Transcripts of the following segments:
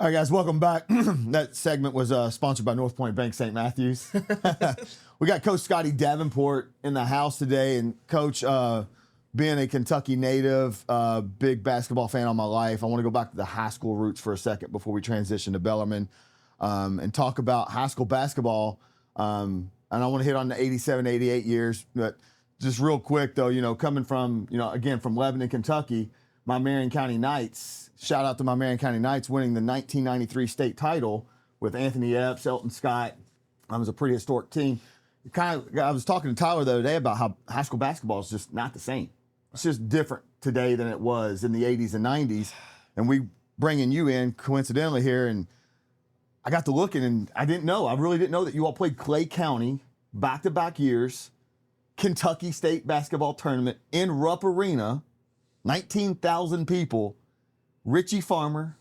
All right, guys, welcome back. That segment was sponsored by North Point Bank St. Matthews. We got Coach Scotty Davenport in the house today. And Coach, being a Kentucky native, big basketball fan all my life, I want to go back to the high school roots for a second before we transition to Bellarmine and talk about high school basketball. And I want to hit on the 87, 88 years. But just real quick, though, you know, coming from, you know, again, from Lebanon, Kentucky, my Marion County Knights, shout out to my Marion County Knights winning the 1993 state title with Anthony Epps, Elton Scott. It was a pretty historic team. I was talking to Tyler the other day about how high school basketball is just not the same. It's just different today than it was in the 80s and 90s. And we bringing you in coincidentally here, and I got to looking, and I really didn't know that you all played Clay County back-to-back years, Kentucky State basketball tournament in Rupp Arena, 19,000 people, Richie Farmer,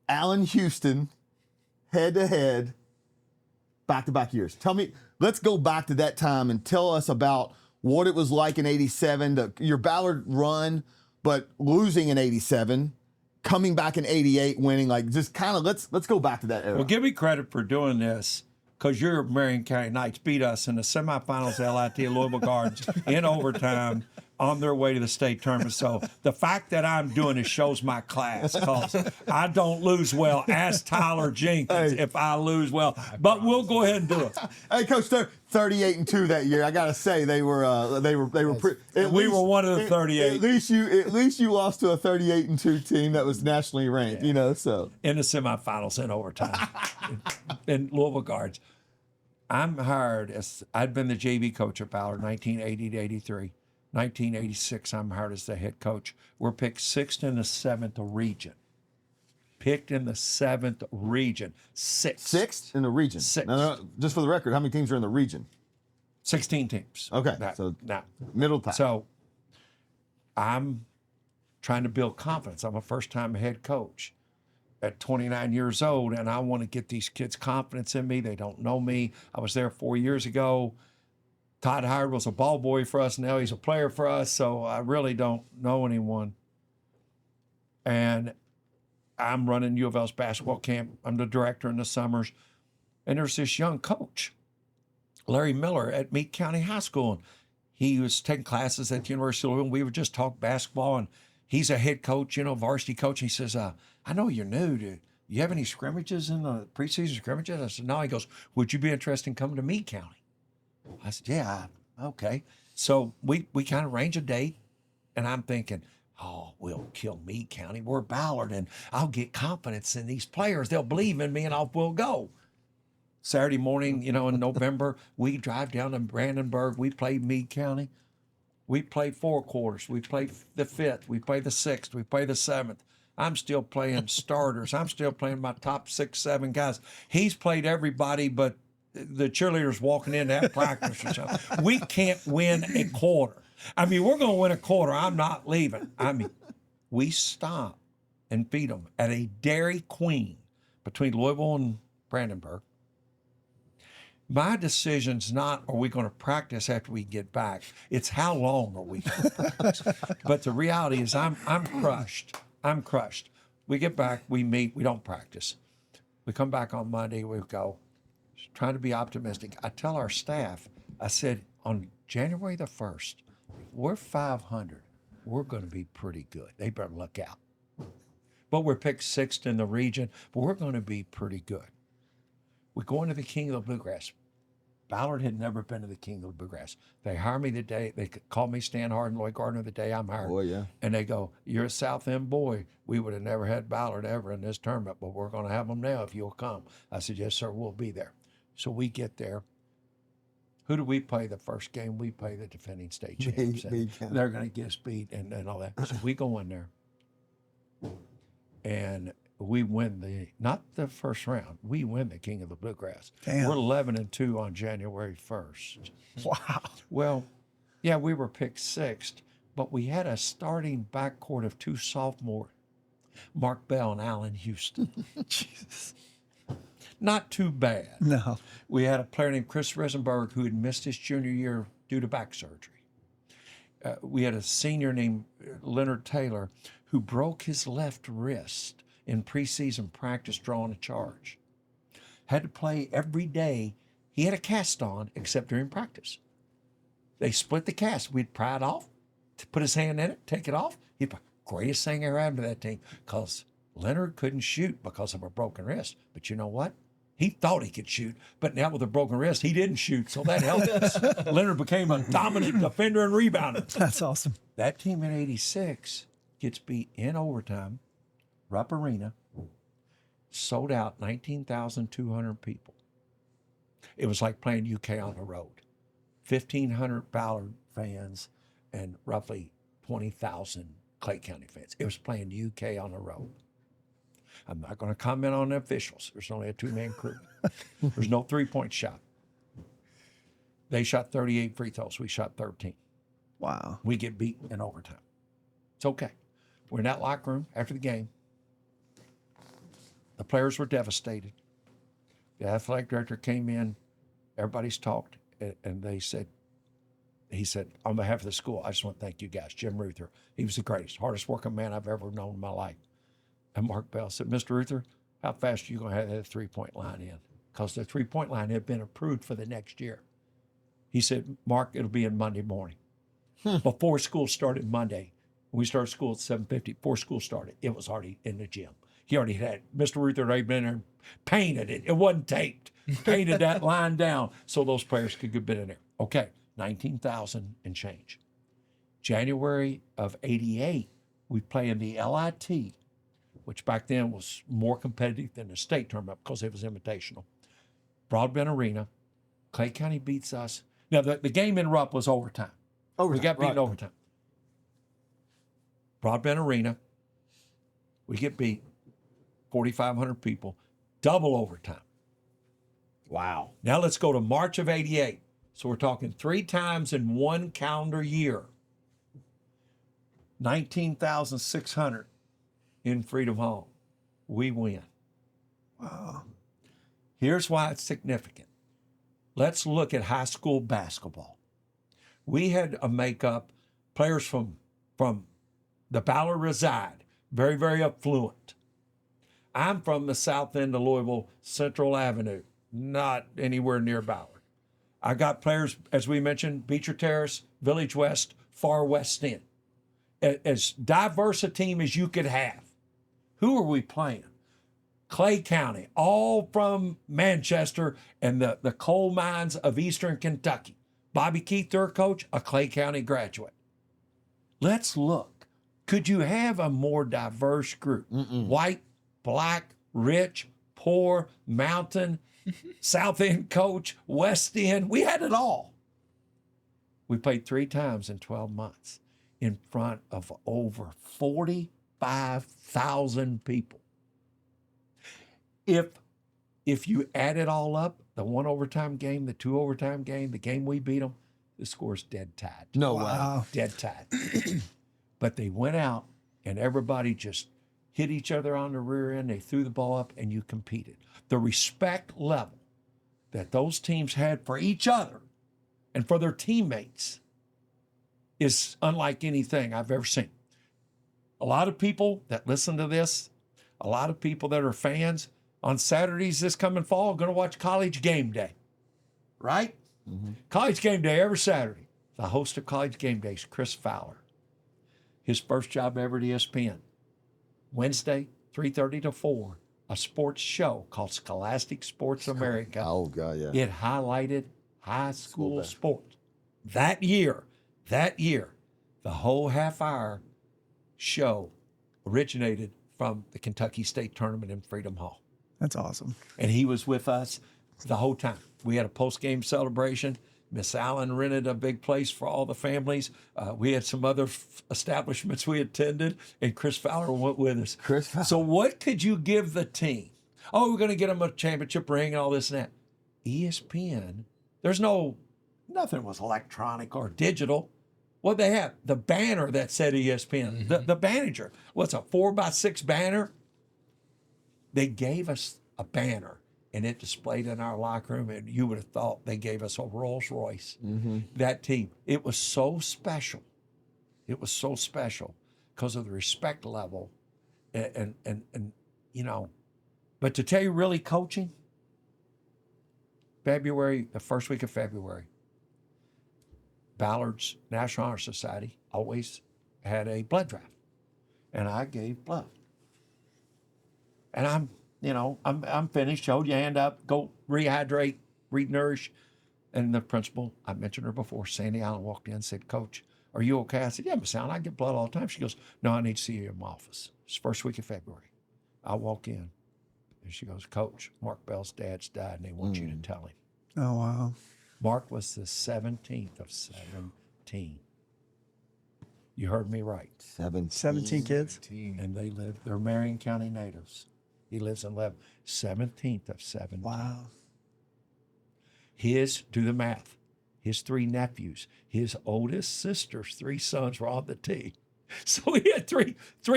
Allen Houston, head-to-head, back-to-back years. Tell me, let's go back to that time and tell us about what it was like in 87, your Ballard run, but losing in 87, coming back in 88, winning, like just kind of let's go back to that era. Well, give me credit for doing this because your Marion County Knights beat us in the semifinals LIT Louisville Gardens in overtime on their way to the state tournament. So the fact that I'm doing it shows my class because I don't lose well. Ask Tyler Jenkins if I lose well. But we'll go ahead and do it. Hey, Coach, 38-2 that year. I gotta say they were pretty. We were one of the 38. At least you lost to a 38-2 team that was nationally ranked. You know, so in the semifinals in overtime in Louisville Gardens. I'm hired as I'd been the JV coach at Ballard 1980 to 83. 1986, I'm hired as the head coach. We're picked 6th in the 7th region. Picked in the 7th region. Sixth in the region? Sixth. No, just for the record, how many teams are in the region? 16 teams. Okay, middle top. So I'm trying to build confidence. I'm a first-time head coach at 29 years old, and I want to get these kids confidence in me. They don't know me. I was there 4 years ago. Todd Howard was a ball boy for us. Now he's a player for us, so I really don't know anyone. And I'm running U of L's basketball camp. I'm the director in the summers. And there's this young coach, Larry Miller, at Meade County High School. And he was taking classes at the University of Louisville. We would just talk basketball, and he's a head coach, you know, varsity coach. He says, I know you're new. Do you have any scrimmages in the preseason scrimmages? I said, no. He goes, would you be interested in coming to Meade County? I said, yeah, okay. So we kind of arrange a date, and I'm thinking, oh, we'll kill Meade County. We're Ballard, and I'll get confidence in these players. They'll believe in me, and we'll go. Saturday morning, you know, in November, we drive down to Brandenburg. We play Meade County. We play 4 quarters. We play the 5th. We play the 6th. We play the 7th. I'm still playing starters. I'm still playing my top 6, 7 guys. He's played everybody but the cheerleaders walking in to have practice or something. We can't win a quarter. I mean, we're going to win a quarter. I'm not leaving. I mean, we stop and feed them at a Dairy Queen between Louisville and Brandenburg. My decision's not, are we going to practice after we get back? It's how long are we going to practice? But the reality is I'm crushed. I'm crushed. We get back, we meet, we don't practice. We come back on Monday, we go, trying to be optimistic. I tell our staff, I said, on January the 1st, if we're 500, we're going to be pretty good. They better look out. But we're picked 6th in the region, but we're going to be pretty good. We go into the King of the Bluegrass. Ballard had never been to the King of the Bluegrass. They hire me the day, they call me Stan Harden, Lloyd Gardner the day I'm hired. Oh, yeah. And they go, you're a South End boy. We would have never had Ballard ever in this tournament, but we're going to have them now if you'll come. I said, yes, sir, we'll be there. So we get there. Who do we play the first game? We play the defending state champs. They're going to get us beat and all that. So we go in there, and we win not the first round. We win the King of the Bluegrass. Damn. We're 11-2 on January 1st. Wow. Well, yeah, we were picked 6th, but we had a starting backcourt of 2 sophomores, Mark Bell and Allen Houston. Jesus. Not too bad. No. We had a player named Chris Risenberg who had missed his junior year due to back surgery. We had a senior named Leonard Taylor who broke his left wrist in preseason practice drawing a charge. Had to play every day. He had a cast on, except during practice. They split the cast. We'd pry it off, to put his hand in it, take it off. He'd be greatest thing ever happened to that team, because Leonard couldn't shoot because of a broken wrist. But you know what? He thought he could shoot, but now with a broken wrist, he didn't shoot, so that helped us. Leonard became a dominant defender and rebounder. That's awesome. That team in '86 gets beat in overtime, Rupp Arena, sold out 19,200 people. It was like playing UK on the road. 1,500 Ballard fans and roughly 20,000 Clay County fans. It was playing UK on the road. I'm not going to comment on the officials. There's only a two-man crew. There's no three-point shot. They shot 38 free throws. We shot 13. Wow. We get beat in overtime. It's okay. We're in that locker room after the game. The players were devastated. The athletic director came in. Everybody's talked, and he said, on behalf of the school, I just want to thank you guys. Jim Ruther, he was the greatest, hardest working man I've ever known in my life. And Mark Bell said, Mr. Ruther, how fast are you going to have that three-point line in? Because the three-point line had been approved for the next year. He said, Mark, it'll be in Monday morning. Before school started Monday, we started school at 7:50. Before school started, it was already in the gym. He already had, Mr. Ruther had been there and painted it. It wasn't taped. Painted that line down so those players could get in there. Okay, 19,000 and change. January of '88, we play in the LIT, which back then was more competitive than the state tournament because it was invitational. Broadbent Arena, Clay County beats us. Now, the game in Rupp was overtime. We got beaten overtime. Broadbent Arena, we get beat, 4,500 people, double overtime. Wow. Now let's go to March of '88. So we're talking 3 times in one calendar year. 19,600 in Freedom Hall. We win. Wow. Here's why it's significant. Let's look at high school basketball. We had a makeup, players from the Ballard reside, very, very affluent. I'm from the south end of Louisville, Central Avenue, not anywhere near Ballard. I got players, as we mentioned, Beecher Terrace, Village West, Far West End. As diverse a team as you could have. Who are we playing? Clay County, all from Manchester and the coal mines of Eastern Kentucky. Bobby Keith, their coach, a Clay County graduate. Let's look. Could you have a more diverse group? White, black, rich, poor, mountain, South End coach, West End. We had it all. We played 3 times in 12 months in front of over 45,000 people. If you add it all up, the 1 overtime game, the 2 overtime game, the game we beat them, the score's dead tied. No Wow. way. Dead tied. But they went out and everybody just hit each other on the rear end. They threw the ball up and you competed. The respect level that those teams had for each other and for their teammates is unlike anything I've ever seen. A lot of people that listen to this, a lot of people that are fans, on Saturdays this coming fall are going to watch College Game Day, right? College Game Day every Saturday. The host of College Game Day is Chris Fowler. His first job ever at ESPN. Wednesday, 3:30 to 4, a sports show called Scholastic Sports America. Oh, God, yeah. It highlighted high school sports. That year, the whole half-hour show originated from the Kentucky State Tournament in Freedom Hall. That's awesome. And he was with us the whole time. We had a post-game celebration. Miss Allen rented a big place for all the families. We had some other establishments we attended, and Chris Fowler went with us. Chris Fowler. So what could you give the team? Oh, we're going to get them a championship ring and all this and that. ESPN, nothing was electronic or digital. What they have? The banner that said ESPN, the banner. What's a 4x6 banner? They gave us a banner and it displayed in our locker room, and you would have thought they gave us a Rolls Royce. That team. It was so special. It was so special because of the respect level and you know, but to tell you really coaching, February, the first week of February, Ballard's National Honor Society always had a blood drive, and I gave blood. And I'm finished. Hold your hand up. Go rehydrate, re-nourish. And the principal, I mentioned her before, Sandy Allen, walked in and said, "Coach, are you okay?" I said, "Yeah, Miss Allen, I get blood all the time." She goes, "No, I need to see you in my office." It's first week of February. I walk in, and she goes, "Coach, Mark Bell's dad's died, and they want you to tell him." Oh, wow. Mark was the 17th of 17. You heard me right. 17 kids? And they're Marion County natives. He lives in Lebanon. 17th of 17. Wow. Do the math, his 3 nephews, his oldest sister's 3 sons were on the team. So he had three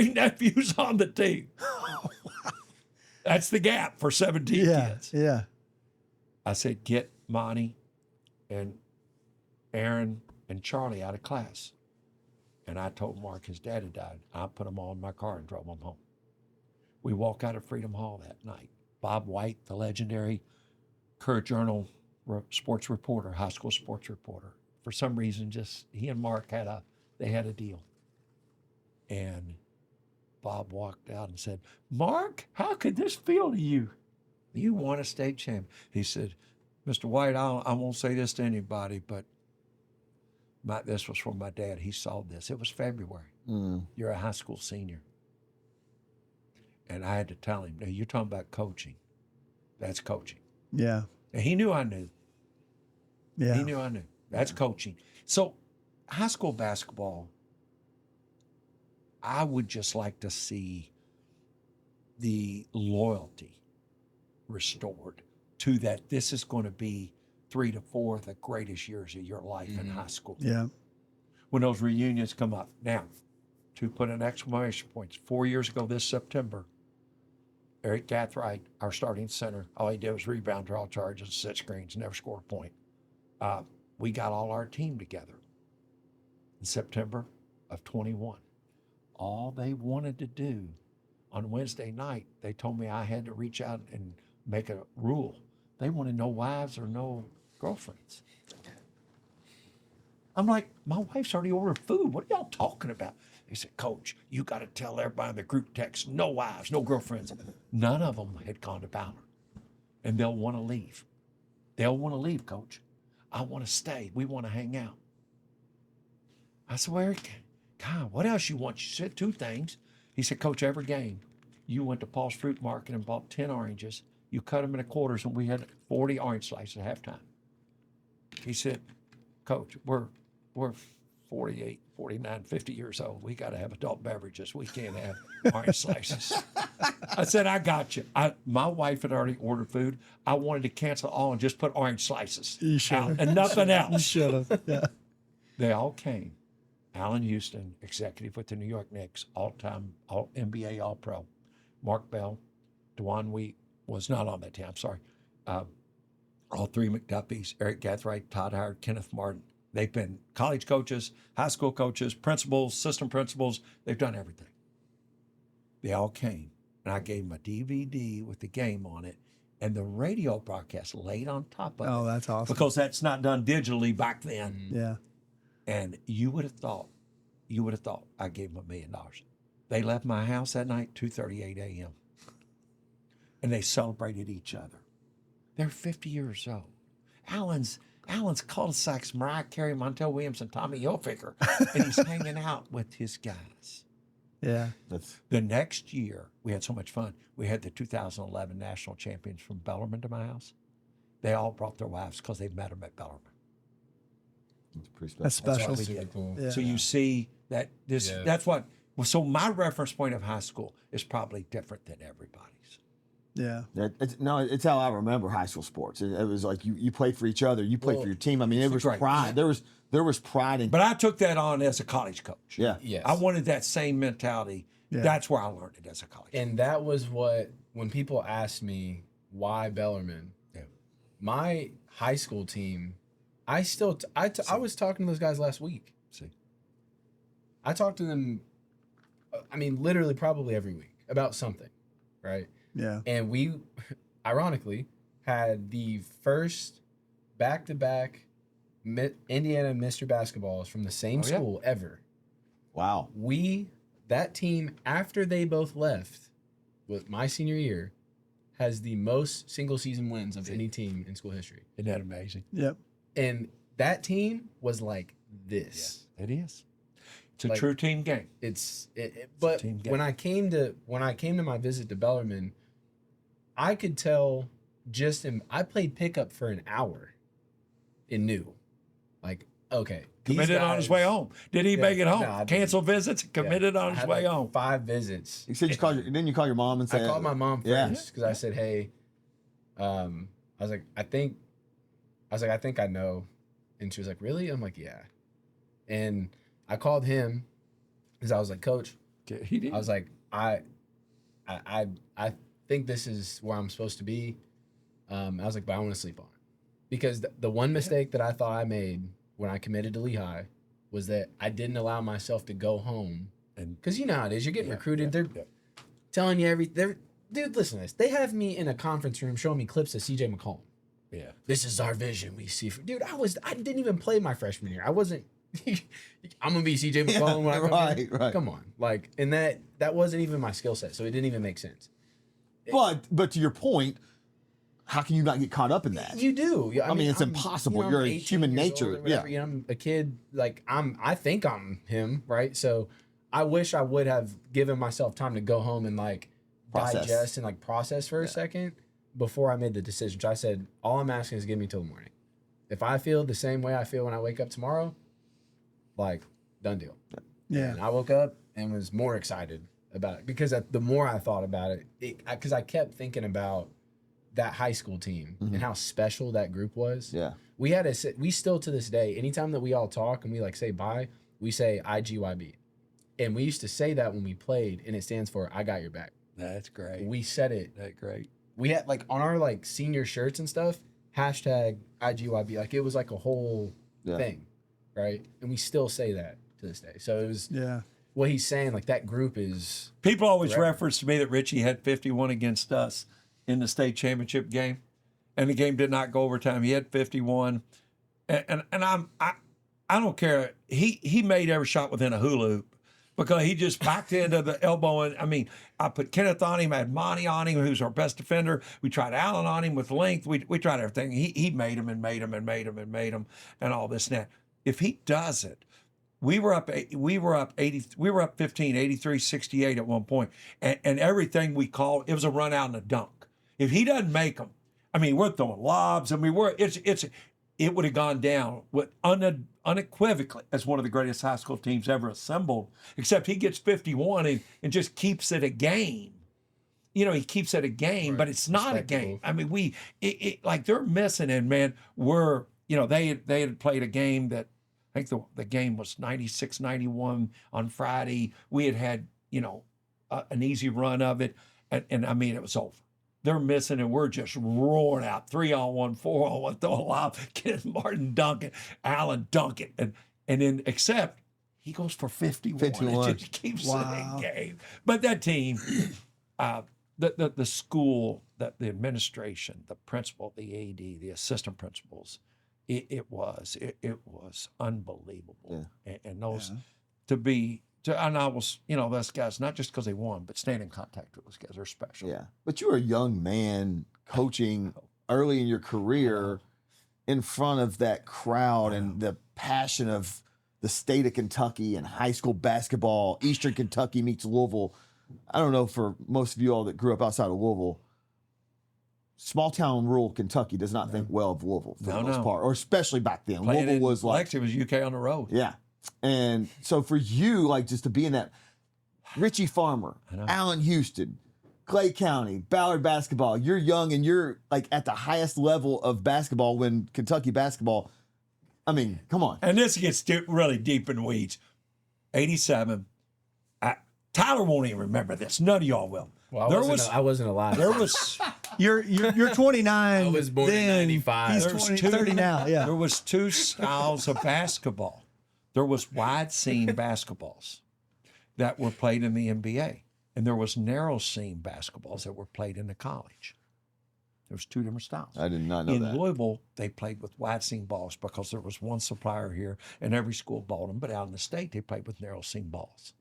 nephews on the team. That's the gap for 17 kids. Yeah. I said, "Get Monty and Aaron and Charlie out of class." And I told Mark his dad had died. I put them all in my car and drove them home. We walk out of Freedom Hall that night. Bob White, the legendary Courier Journal sports reporter, high school sports reporter. For some reason, just he and Mark had a deal. And Bob walked out and said, "Mark, how could this feel to you? You won a state champion." He said, "Mr. White, I won't say this to anybody, but this was for my dad. He saw this. It was February. You're a high school senior." And I had to tell him, "Now you're talking about coaching. That's coaching." Yeah. And he knew I knew. Yeah. He knew I knew. That's coaching. So high school basketball, I would just like to see the loyalty restored to that. This is going to be 3 to 4 the greatest years of your life in high school. Yeah. When those reunions come up. Now, to put an exclamation point, 4 years ago this September, Eric Gathright, our starting center, all he did was rebound, draw charges, set screens, never scored a point. We got all our team together in September of 21. All they wanted to do on Wednesday night, they told me I had to reach out and make a rule. They wanted no wives or no girlfriends. I'm like, "My wife's already ordered food. What are y'all talking about?" They said, "Coach, you got to tell everybody in the group text, no wives, no girlfriends." None of them had gone to Ballard. And they'll want to leave. They'll want to leave, Coach. I want to stay. We want to hang out. I said, "Well, Eric, God, what else you want?" She said 2 things. He said, "Coach, every game, you went to Paul's Fruit Market and bought 10 oranges. You cut them into quarters, and we had 40 orange slices at halftime." He said, "Coach, we're 48, 49, 50 years old. We got to have adult beverages. We can't have orange slices." I said, "I got you." My wife had already ordered food. I wanted to cancel all and just put orange slices out and nothing else. You should have. Yeah. They all came. Allen Houston, executive with the New York Knicks, all-time NBA All-Pro. Mark Bell, DeJuan Wheat was not on that team, I'm sorry. All 3 McDuffies, Eric Gathright, Todd Howard, Kenneth Martin. They've been college coaches, high school coaches, principals, system principals. They've done everything. They all came, and I gave them a DVD with the game on it, and the radio broadcast laid on top of it. Oh, that's awesome. Because that's not done digitally back then. Yeah. And you would have thought I gave them $1 million. They left my house that night, 2:38 a.m. And they celebrated each other. They're 50 years old. Allen's cul-de-sacs, Mariah Carey, Montel Williams, and Tommy Hilfiger. And he's hanging out with his guys. Yeah. The next year, we had so much fun. We had the 2011 national champions from Bellarmine to my house. They all brought their wives because they met them at Bellarmine. That's pretty special. That's special. That's what we did. Cool. Yeah. So you see that that's what, so my reference point of high school is probably different than everybody's. Yeah. It's how I remember high school sports. It was like you played for each other, you played for your team. I mean, it was Right. pride. There was pride in. But I took that on as a college coach. Yeah. Yes. I wanted that same mentality. Yeah. That's where I learned it as a college coach. And that was what, when people asked me why Bellarmine, my high school team, I was talking to those guys last week. See, I talked to them, I mean, literally probably every week about something. right? Yeah. And we, ironically, had the first back-to-back Indiana Mr. Basketballs from the same school ever. Wow. That team, after they both left with my senior year, has the most single-season wins of any team in school history. Isn't that amazing? Yep. And that team was like this. Yeah, it is. It's a Like, true team game. But team game. when I came to my visit to Bellarmine, I could tell I played pickup for an hour and knew, like, okay, Committed on his way home. Did he make it home? No, I didn't. Cancel visits, committed on his way home. 5 visits. You said didn't you call your mom and say? I called my mom Yeah. first because I said, hey, I was like, I think I know. And she was like, really? I'm like, yeah. And I called him because I was like, Coach, He did. I was like, I think this is where I'm supposed to be. I was like, but I want to sleep on it. Because the one mistake that I thought I made when I committed to Lehigh was that I didn't allow myself to go home. Because you know how it is. You're getting recruited. They're telling you everything. Dude, listen to this. They have me in a conference room showing me clips of CJ McCollum. Yeah. This is our vision. We see. Dude, I didn't even play my freshman year. I wasn't. I'm gonna be CJ McCollum when I come here. Right. Come on, like, and that wasn't even my skill set, so it didn't even make sense. But to your point, how can you not get caught up in that? You do. I mean, it's impossible. I'm You're a 18 human years nature. old or whatever, Yeah. you know, I'm a kid. Like I think I'm him, right? So I wish I would have given myself time to go home and like Process. digest and like process for a second before I made the decision. So I said, all I'm asking is give me till the morning. If I feel the same way I feel when I wake up tomorrow, like, done deal. Yeah. And I woke up and was more excited about it because the more I thought about it, because I kept thinking about that high school team and how special that group was. Yeah. We still to this day, anytime that we all talk and we like say bye, we say IGYB. And we used to say that when we played, and it stands for I got your back. That's great. We said it. That's great. We had like on our like senior shirts and stuff, hashtag IGYB. Like it was like a whole thing, right? And we still say that to this day. So it was what he's saying, like that group is. People always reference to me that Richie had 51 against us in the state championship game, and the game did not go overtime. He had 51, and I don't care. He made every shot within a hula hoop because he just backed into the elbow. And I mean, I put Kenneth on him, I had Monty on him, who's our best defender. We tried Allen on him with length. We tried everything. He made him and made him and made him and made him and all this and that. If he does it. We were up 15, 83-68 at one point, and everything we called, it was a run out and a dunk. If he doesn't make them, I mean, we're throwing lobs. I mean, it would have gone down with unequivocally as one of the greatest high school teams ever assembled. Except he gets 51 and just keeps it a game. You know, he keeps it a game, but it's not a game. I mean, like they're missing, and man, they had played a game that. I think the game was 96-91 on Friday. We had an easy run of it, and I mean, it was over. They're missing, and we're just roaring out 3-on-1, 4-on-1, throw a lob, Kenneth Martin dunking, Allen dunking, and then except he goes for 51. 51. It just keeps it in game. But that team, the school, the administration, the principal, the AD, the assistant principals. It was unbelievable, and those and I was those guys not just because they won, but staying in contact with those guys are special. Yeah, but you were a young man coaching early in your career in front of that crowd and the passion of the state of Kentucky and high school basketball. Eastern Kentucky meets Louisville. I don't know for most of you all that grew up outside of Louisville. Small town rural Kentucky does not think well of Louisville for the most part, or especially back then. Louisville was like it was UK on the road. Yeah, and so for you, like just to be in that, Richie Farmer, Allen Houston, Clay County, Ballard basketball. You're young and you're like at the highest level of basketball when Kentucky basketball. I mean, come on. And this gets really deep in the weeds. 87. Tyler won't even remember this. None of y'all will. Well, I wasn't alive. There was. You're 29. I was born in 95. He's 30 now. Yeah. There was two styles of basketball. There was wide seam basketballs that were played in the NBA, and there was narrow seam basketballs that were played in the college. There was two different styles. I did not know in that. Louisville, they played with wide seam balls because there was one supplier here, and every school bought them. But out in the state, they played with narrow seam balls.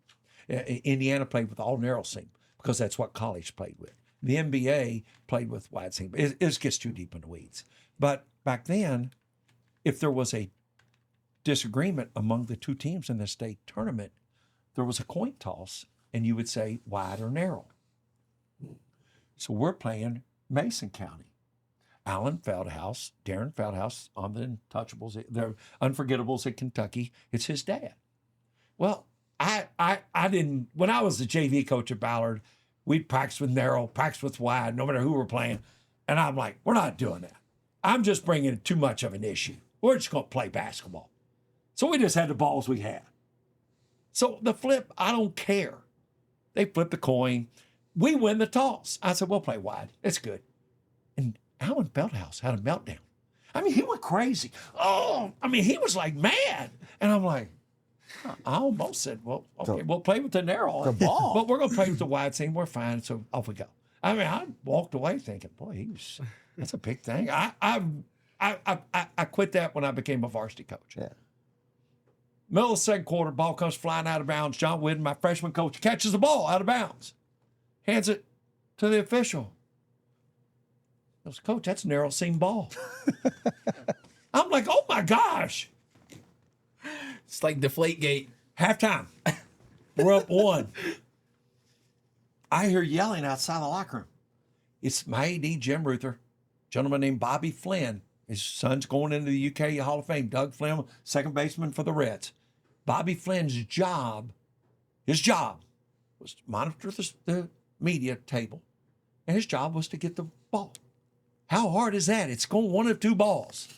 Indiana played with all narrow seam because that's what college played with. The NBA played with wide seam. It gets too deep in the weeds. But back then, if there was a disagreement among the two teams in the state tournament, there was a coin toss, and you would say wide or narrow. So we're playing Mason County. Alan Feldhouse, Darren Feldhouse on the Untouchables, the Unforgettables at Kentucky. It's his dad. Well, I didn't, when I was the JV coach at Ballard, we'd practice with narrow, practice with wide, no matter who we're playing. And I'm like, we're not doing that. I'm just bringing too much of an issue. We're just going to play basketball. So we just had the balls we had. So the flip, I don't care. They flip the coin. We win the toss. I said, we'll play wide. It's good. And Alan Feldhouse had a meltdown. I mean, he went crazy. Oh, I mean, he was like mad. And I'm like, I almost said, well, okay, we'll play with the narrow. The ball. But we're going to play with the wide seam. We're fine. So off we go. I mean, I walked away thinking, boy, that's a big thing. I quit that when I became a varsity coach. Yeah. Middle of the second quarter, ball comes flying out of bounds. John Whidden, my freshman coach, catches the ball out of bounds, hands it to the official. He goes, Coach, that's a narrow seam ball. I'm like, oh my gosh. It's like Deflategate. Halftime. We're up 1. I hear yelling outside the locker room. It's my AD, Jim Ruther, gentleman named Bobby Flynn. His son's going into the UK Hall of Fame. Doug Flynn, second baseman for the Reds. Bobby Flynn's job, was to monitor the media table, and his job was to get the ball. How hard is that? It's going one of two balls.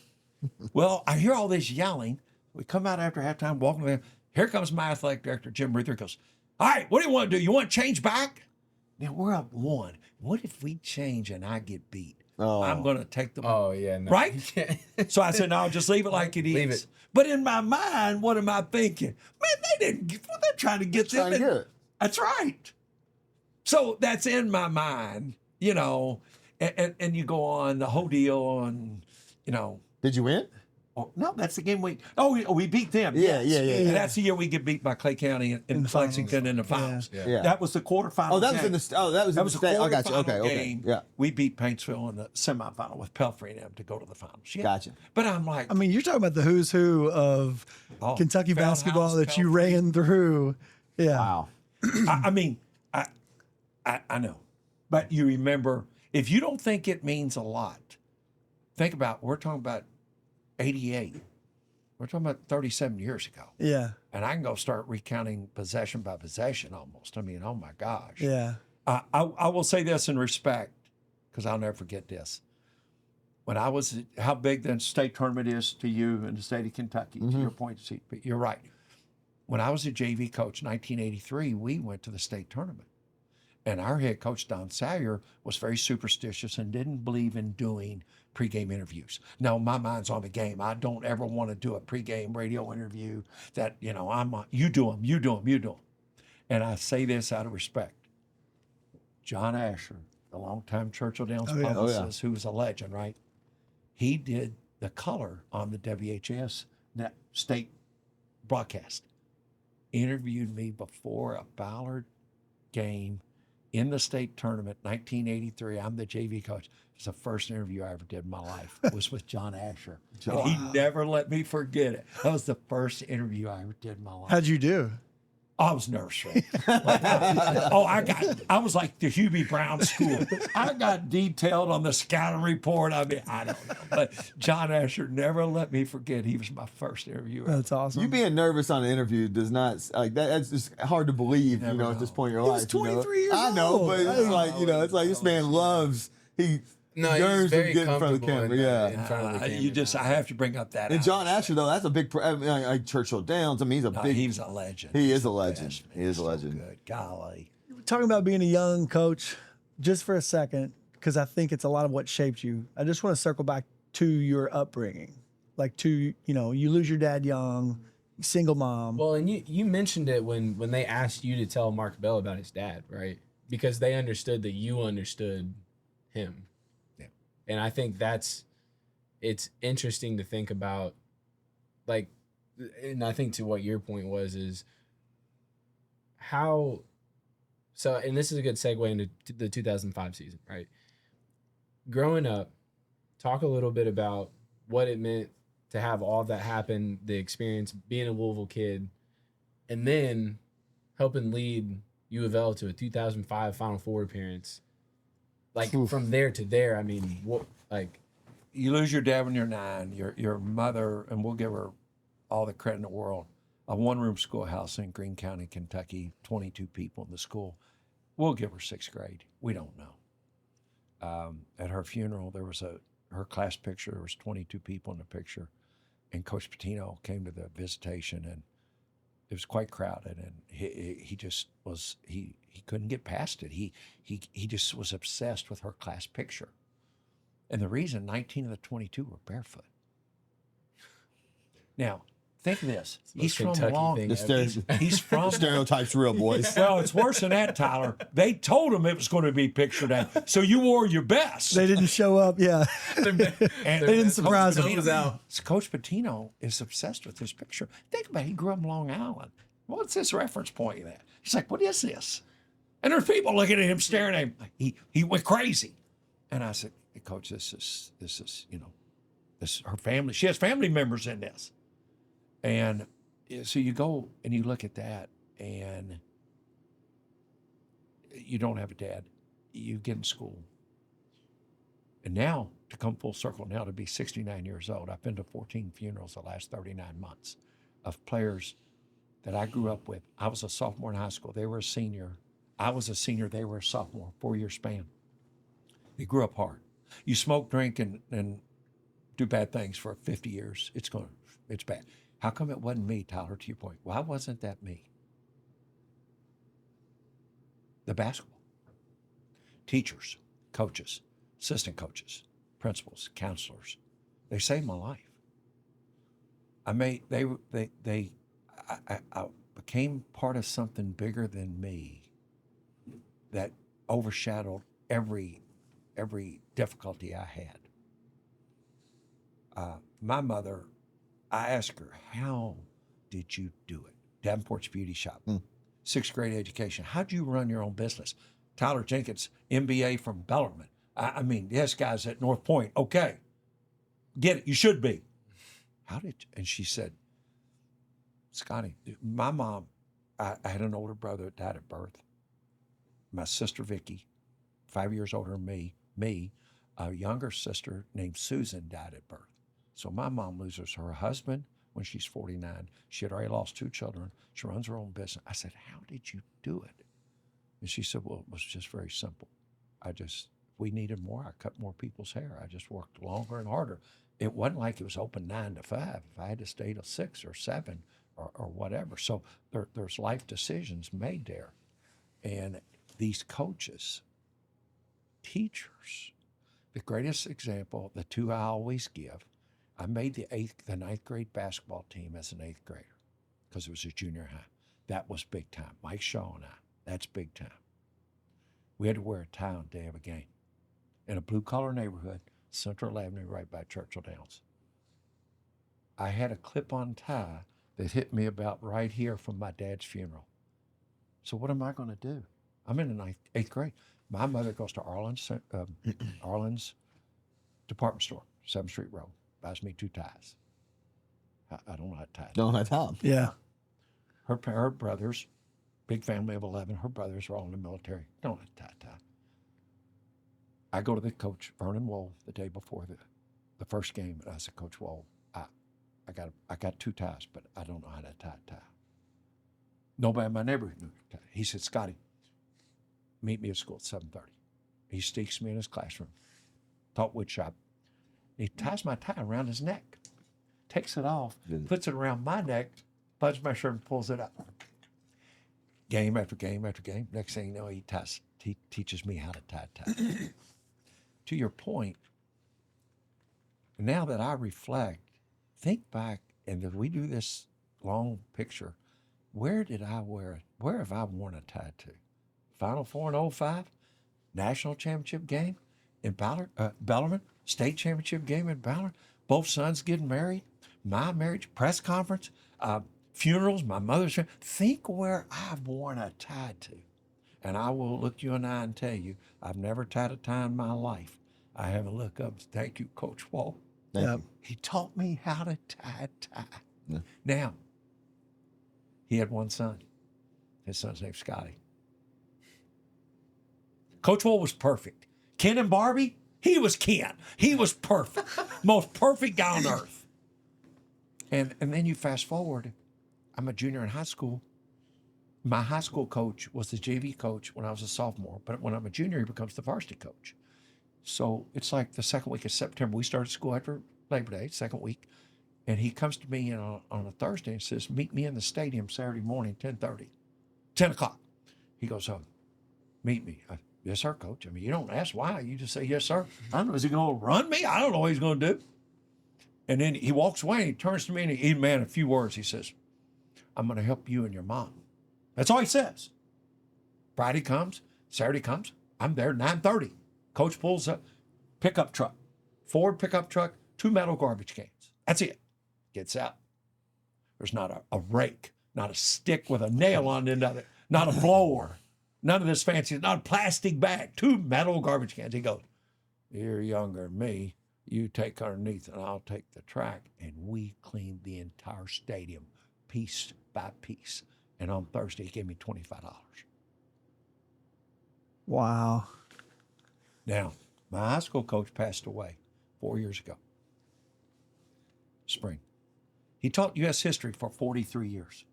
Well, I hear all this yelling. We come out after halftime, walking around. Here comes my athletic director, Jim Ruther, goes, all right, what do you want to do? You want to change back? Now, we're up 1. What if we change and I get beat? Oh. I'm going to take the ball. Oh, yeah. No, Right? you can't. So I said, no, just leave it like it is. Leave it. But in my mind, what am I thinking? Man, they're trying to get them. Trying to get it. That's right. So that's in my mind, you know, and you go on the whole deal and, you know. Did you win? Oh, no, that's the game we beat them. Yeah, yes. yeah. And that's the year we get beat by Clay County in Lexington in the finals. Yeah. That was the quarterfinal. Oh, that game. was in the state. Oh, gotcha. Okay, okay. Game. Yeah. We beat Paintsville in the semifinal with Pelfrey and them to go to the finals. Yeah. Gotcha. But I'm like, I mean, you're talking about the who's who of Kentucky Feldhouse, basketball that you Pelfrey. ran through. Yeah. Wow. I mean, I know. But you remember, if you don't think it means a lot, think about, we're talking about 88. We're talking about 37 years ago. Yeah. And I can go start recounting possession by possession almost. I mean, oh my gosh. Yeah. I will say this in respect, because I'll never forget this. When I was, how big the state tournament is to you in the state of Kentucky, to your point, but you're right. When I was a JV coach in 1983, we went to the state tournament. And our head coach, Don Salyer, was very superstitious and didn't believe in doing pregame interviews. No, my mind's on the game. I don't ever want to do a pregame radio interview that, you know, you do them. And I say this out of respect. John Asher, the longtime Churchill Downs publicist, who was a legend, right? He did the color on the WHS state broadcast. Interviewed me before a Ballard game in the state tournament, 1983. I'm the JV coach. It was the first interview I ever did in my life. It was with John Asher. And he never let me forget it. That was the first interview I ever did in my life. How'd you do? I was nervous. I was like the Hubie Brown school. I got detailed on the scouting report. I mean, I don't know. But John Asher never let me forget he was my first interviewer. That's awesome. You being nervous on an interview does not like that. That's just hard to believe. You know, at this point in your life. He was 23 years old. I know, but it's like it's like this man loves No, yearns he's to very get in front of the camera. comfortable in front of the camera. I have to bring up that. And out. John Asher though, that's a big like Churchill Downs. I mean, he's a big. He was a legend. He is He's a the legend. best, man. He is a So legend. good. Golly. Talking about being a young coach, just for a second, because I think it's a lot of what shaped you. I just want to circle back to your upbringing, like you lose your dad young, single mom. Well, and you mentioned it when they asked you to tell Mark Bell about his dad, right? because they understood that you understood him. Yeah. And I think it's interesting to think about, like, and I think to what your point was is how, so, and this is a good segue into the 2005 season, right? Growing up, talk a little bit about what it meant to have all that happen, the experience, being a Louisville kid, and then helping lead U of L to a 2005 Final Four appearance. Like, from there to there, I mean, what, like, You lose your dad when you're 9. Your mother, and we'll give her all the credit in the world, a one-room schoolhouse in Greene County, Kentucky, 22 people in the school. We'll give her 6th grade. We don't know. At her funeral, there was her class picture. There was 22 people in the picture, and Coach Pitino came to the visitation, and it was quite crowded. And he just was he couldn't get past it. He just was obsessed with her class picture, and the reason 19 of the 22 were barefoot. Now, think of this. He's from Kentucky Long. thing He's from Stereotypes real, boys. Well, it's worse than that, Tyler. They told him it was going to be picture day, so you wore your best. They didn't show up. Yeah. And They didn't surprise him. Coach Pitino is obsessed with this picture. Think about it. He grew up in Long Island. What's this reference point of that? He's like, what is this? And there's people looking at him, staring at him. He went crazy. And I said, hey, Coach, this is this is her family. She has family members in this. And so you go and you look at that, and you don't have a dad. You get in school. And now, to come full circle, now to be 69 years old, I've been to 14 funerals the last 39 months of players that I grew up with. I was a sophomore in high school. They were a senior. I was a senior. They were a sophomore, 4-year span. They grew up hard. You smoke, drink, and do bad things for 50 years. It's bad. How come it wasn't me, Tyler, to your point? Why wasn't that me? The basketball. Teachers, coaches, assistant coaches, principals, counselors. They saved my life. I became part of something bigger than me that overshadowed every difficulty I had. My mother, I asked her, how did you do it? Davenport's Beauty Shop, 6th grade education. How'd you run your own business? Tyler Jenkins, MBA from Bellarmine. I mean, yes, guys at North Point. Okay, get it. You should be. How did you? And she said, Scotty, my mom, I had an older brother that died at birth. My sister, Vicky, 5 years older than me, a younger sister named Susan died at birth. So my mom loses her husband when she's 49. She had already lost 2 children. She runs her own business. I said, how did you do it? And she said, well, it was just very simple. We needed more. I cut more people's hair. I just worked longer and harder. It wasn't like it was open 9 to 5. If I had to stay till 6 or 7 or whatever. So there's life decisions made there. And these coaches, teachers, the greatest example, the 2 I always give, I made the 9th grade basketball team as an 8th grader because it was a junior high. That was big time. Mike Shaw and I, that's big time. We had to wear a tie on the day of a game in a blue-collar neighborhood, Central Avenue, right by Churchill Downs. I had a clip-on tie that hit me about right here from my dad's funeral. So what am I going to do? I'm in the 8th grade. My mother goes to Arlen's department store, 7th Street Road, buys me 2 ties. I don't know how to tie. Don't have time. Yeah. Her brothers, big family of 11, her brothers are all in the military. Don't have to tie. I go to the coach, Vernon Wohl, the day before the first game, and I said, Coach Wohl, I got 2 ties, but I don't know how to tie a tie. Nobody in my neighborhood knew how to tie. He said, Scotty, meet me at school at 7:30. He sneaks me in his classroom, taught wood shop. He ties my tie around his neck, takes it off, puts it around my neck, buttons my shirt and pulls it up. Game after game after game. Next thing you know, he teaches me how to tie a tie. To your point, now that I reflect, think back, and as we do this long picture, where have I worn a tie to? Final Four in 05, national championship game in Bellarmine, state championship game in Ballard, both sons getting married, my marriage, press conference, funerals, my mother's. Think where I've worn a tie to. And I will look you in the eye and tell you, I've never tied a tie in my life. I haven't looked up. Thank you, Coach Wall. Thank you. He taught me how to tie a tie. Yeah. Now, he had one son. His son's name's Scotty. Coach Wall was perfect. Ken and Barbie, he was Ken. He was perfect. Most perfect guy on earth. And then you fast forward, I'm a junior in high school. My high school coach was the JV coach when I was a sophomore, but when I'm a junior, he becomes the varsity coach. So it's like the second week of September. We started school after Labor Day, second week, and he comes to me on a Thursday and says, meet me in the stadium Saturday morning, 10 o'clock. He goes, meet me. Yes, sir, coach. I mean, you don't ask why. You just say, yes, sir. I don't know, is he going to run me? I don't know what he's going to do. And then he walks away and he turns to me and a few words. He says, I'm going to help you and your mom. That's all he says. Friday comes, Saturday comes. I'm there 9:30. Coach pulls a pickup truck, Ford pickup truck, 2 metal garbage cans. That's it. Gets out. There's not a rake, not a stick with a nail on the end of it, not a blower, none of this fancy, not a plastic bag, 2 metal garbage cans. He goes, you're younger than me. You take underneath and I'll take the track. And we cleaned the entire stadium piece by piece. And on Thursday, he gave me $25. Wow. Now, my high school coach passed away 4 years ago. Spring. He taught U.S. history for 43 years.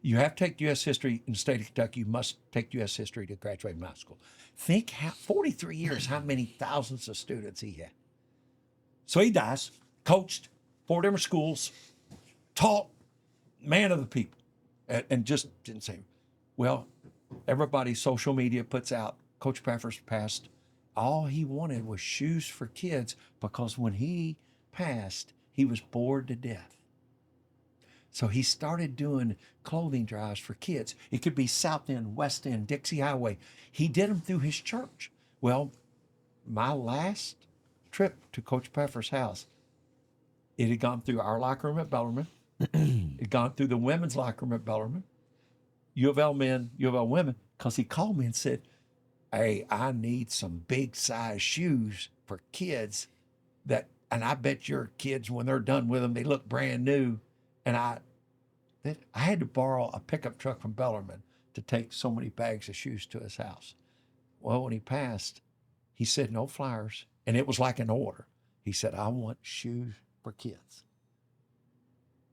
You have to take U.S. history in the state of Kentucky. You must take U.S. history to graduate from high school. Think how 43 years, how many thousands of students he had. So he dies, coached 4 different schools, taught, man of the people. And just didn't say, well, everybody, social media puts out, Coach Pfeffer's passed. All he wanted was shoes for kids because when he passed, he was bored to death. So he started doing clothing drives for kids. It could be South End, West End, Dixie Highway. He did them through his church. Well, my last trip to Coach Pfeffer's house, it had gone through our locker room at Bellarmine. It had gone through the women's locker room at Bellarmine, U of L men, U of L women, because he called me and said, hey, I need some big size shoes for kids and I bet your kids, when they're done with them, they look brand new. And I had to borrow a pickup truck from Bellarmine to take so many bags of shoes to his house. Well, when he passed, he said, no flyers. And it was like an order. He said, I want shoes for kids.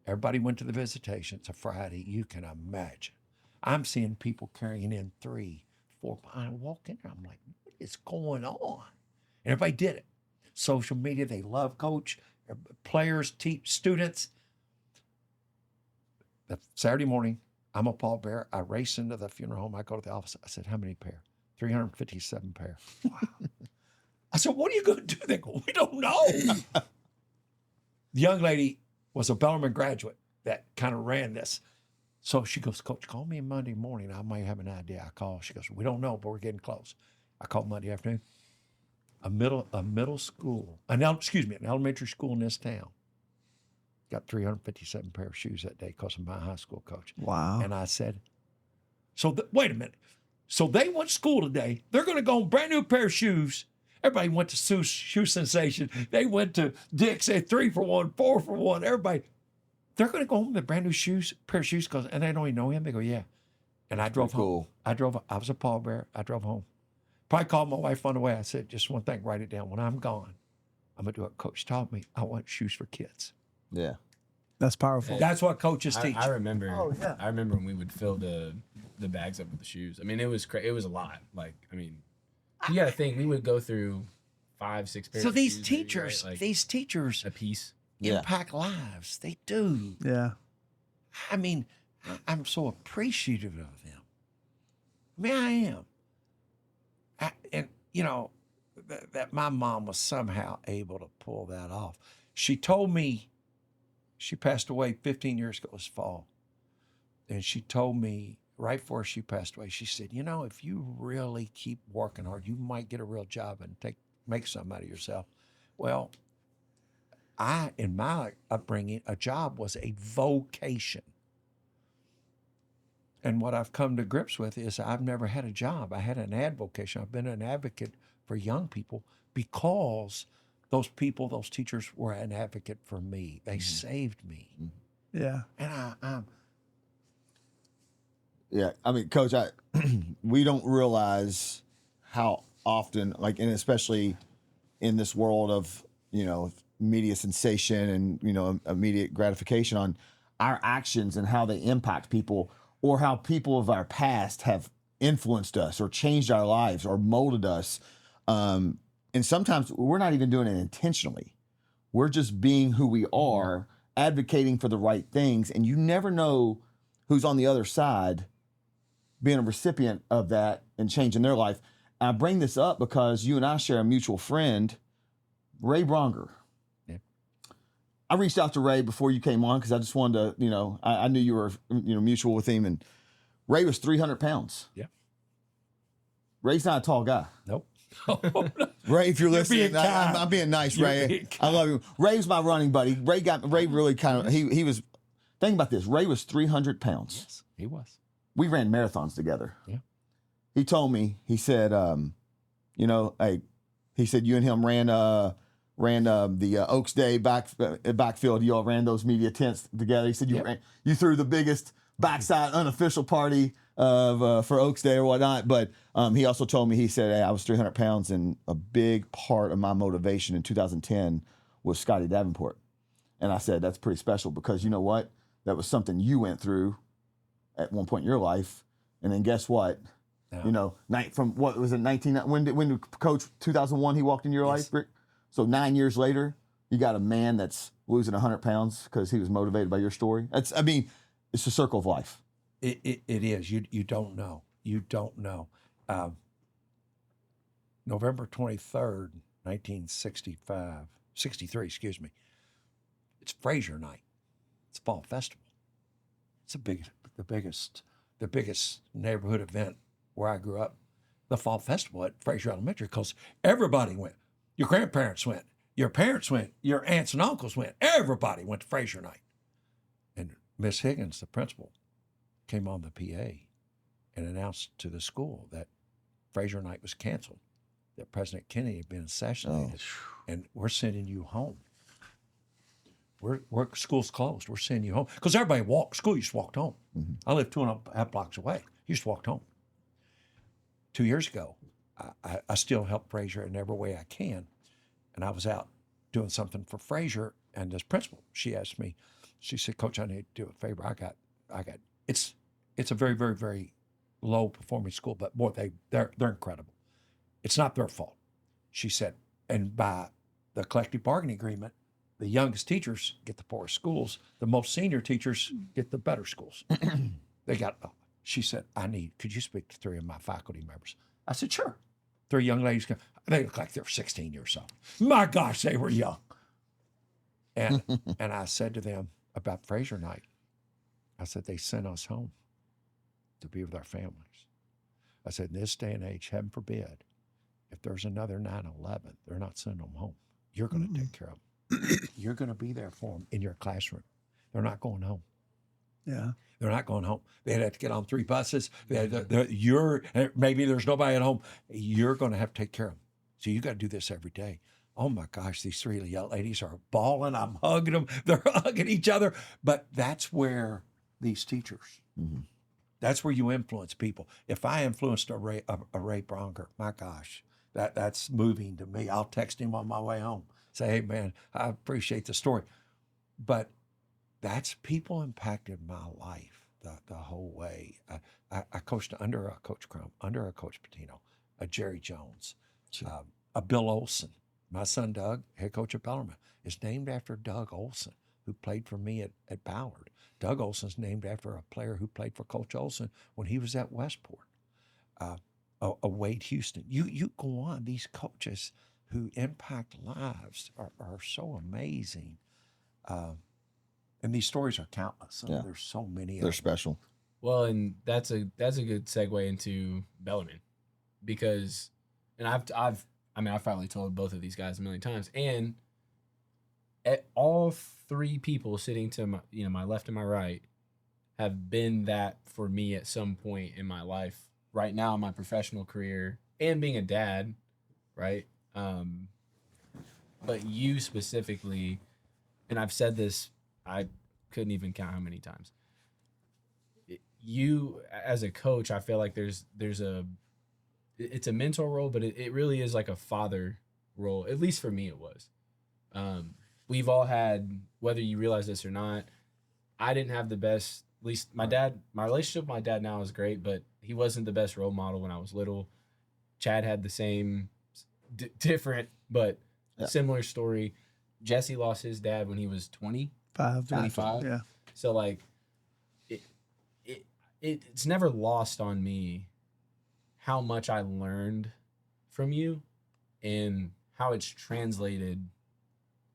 Everybody went to the visitation. It's a Friday. You can imagine. I'm seeing people carrying in 3, 4. I walk in there. I'm like, what is going on? And everybody did it. Social media, they love Coach. Players, students. The Saturday morning, I'm a pallbearer. I race into the funeral home. I go to the office. I said, how many pair? 357 pair. Wow. I said, what are you going to do? They go, we don't know. The young lady was a Bellarmine graduate that kind of ran this. So she goes, Coach, call me Monday morning. I might have an idea. I call. She goes, we don't know, but we're getting close. I called Monday afternoon. A middle school, an elementary school in this town got 357 pair of shoes that day because of my high school coach. Wow. And I said, wait a minute. So they went to school today. They're going to go on brand new pair of shoes. Everybody went to Shoe Sensation. They went to Dick's, they had 3 for 1, 4 for 1. Everybody, they're going to go home with brand new pair of shoes and they don't even know him. They go, yeah. And I drove home. I was a pallbearer. I drove home. Probably called my wife on the way. I said, just one thing, write it down. When I'm gone, I'm going to do what Coach taught me. I want shoes for kids. Yeah. That's powerful. That's what coaches teach. I remember. Oh, yeah. I remember when we would fill the bags up with the shoes. I mean, it was it was a lot. Like, I mean, you got to think we would go through 5, 6 pairs. So of these shoes teachers, maybe, right? Like, these teachers a piece. impact lives. They do. Yeah. I mean, I'm so appreciative of them. I mean, I am. And you know, that my mom was somehow able to pull that off. She told me, she passed away 15 years ago this fall. And she told me right before she passed away, she said, you know, if you really keep working hard, you might get a real job and make something out of yourself. Well, in my upbringing, a job was a vocation. And what I've come to grips with is I've never had a job. I had an advocation. I've been an advocate for young people because those people, those teachers were an advocate for me. They saved me. Yeah. And Yeah, I mean, Coach, we don't realize how often, like, and especially in this world of, you know, media sensation and, you know, immediate gratification, on our actions and how they impact people, or how people of our past have influenced us or changed our lives or molded us. And sometimes we're not even doing it intentionally. We're just being who we are, advocating for the right things, and you never know who's on the other side being a recipient of that and changing their life. I bring this up because you and I share a mutual friend, Ray Bronger. Yeah. I reached out to Ray before you came on because I just wanted to, you know, I knew you were, you know, mutual with him, and Ray was 300 pounds. Yeah. Ray's not a tall guy. nope. Ray, if you're listening, being kind. I'm being nice, You're Ray. being I love you. Ray's my running buddy. Ray really kind of, he was, think about this. Ray was 300 pounds. Yes, he was. We ran marathons together. Yeah. He told me, he said, you know, hey, he said you and him ran the Oaks Day backfield. You all ran those media tents together. He said you threw the biggest backside unofficial party of for Oaks Day or whatnot. But he also told me, he said, hey, I was 300 pounds, and a big part of my motivation in 2010 was Scotty Davenport. And I said, that's pretty special, because you know what? That was something you went through at one point in your life. And then guess what? Yeah. You know, from what was it, when did Coach 2001, he walked into your life, Rick? So 9 years later, you got a man that's losing 100 pounds because he was motivated by your story. It's a circle of life. It is. You don't know. You don't know. November 23rd, 63, excuse me. It's Frazier night. It's fall festival. It's the biggest neighborhood event where I grew up. The fall festival at Frazier Elementary, because everybody went. Your grandparents went. Your parents went. Your aunts and uncles went. Everybody went to Frazier night. And Miss Higgins, the principal, came on the PA and announced to the school that Frazier night was canceled, that President Kennedy had been assassinated, and we're sending you home. We're school's closed. We're sending you home, because everybody walked. School used to walk home. Mm-hmm. I lived 2.5 blocks away. Used to walk home. 2 years ago, I still help Frazier in every way I can, and I was out doing something for Frazier, and this principal, she asked me, she said, Coach, I need to do a favor. I got. It's a very, very, very low performing school, but boy, they're incredible. It's not their fault. She said, and by the collective bargaining agreement, the youngest teachers get the poorest schools. The most senior teachers get the better schools. She said, could you speak to 3 of my faculty members? I said, sure. 3 young ladies, they look like they're 16 years old. My gosh, they were young. And I said to them about Frazier night, I said, they sent us home to be with our families. I said, in this day and age, heaven forbid, if there's another 9/11, they're not sending them home. You're going to take care of them. You're going to be there for them in your classroom. They're not going home. Yeah. They're not going home. They had to get on 3 buses. Maybe there's nobody at home. You're going to have to take care of them. So you got to do this every day. Oh my gosh, these 3 young ladies are bawling. I'm hugging them. They're hugging each other. But that's where these teachers, that's where you influence people. If I influenced a Ray Bronger, my gosh, that's moving to me. I'll text him on my way home. Say, hey man, I appreciate the story. But that's people impacted my life the whole way. I coached under a Coach Crump, under a Coach Pitino, a Jerry Jones, a Bill Olson. My son Doug, head coach at Bellarmine, is named after Doug Olson, who played for me at Ballard. Doug Olson's named after a player who played for Coach Olson when he was at Westport. A Wade Houston. You go on, these coaches who impact lives are so amazing. And these stories are countless. Yeah. There's so many of them. They're special. Well, and that's a good segue into Bellarmine, because, and I've probably told both of these guys a million times, and all three people sitting to my, my left and my right have been that for me at some point in my life. Right now, in my professional career and being a dad, right? But you specifically, and I've said this, I couldn't even count how many times. You as a coach, I feel like it's a mentor role, but it really is like a father role. At least for me, it was. We've all had, whether you realize this or not, I didn't have the best, at least my relationship with my dad now is great, but he wasn't the best role model when I was little. Chad had the same, different, but similar story. Jesse lost his dad when he was 25. Yeah. So like, it's never lost on me how much I learned from you and how it's translated.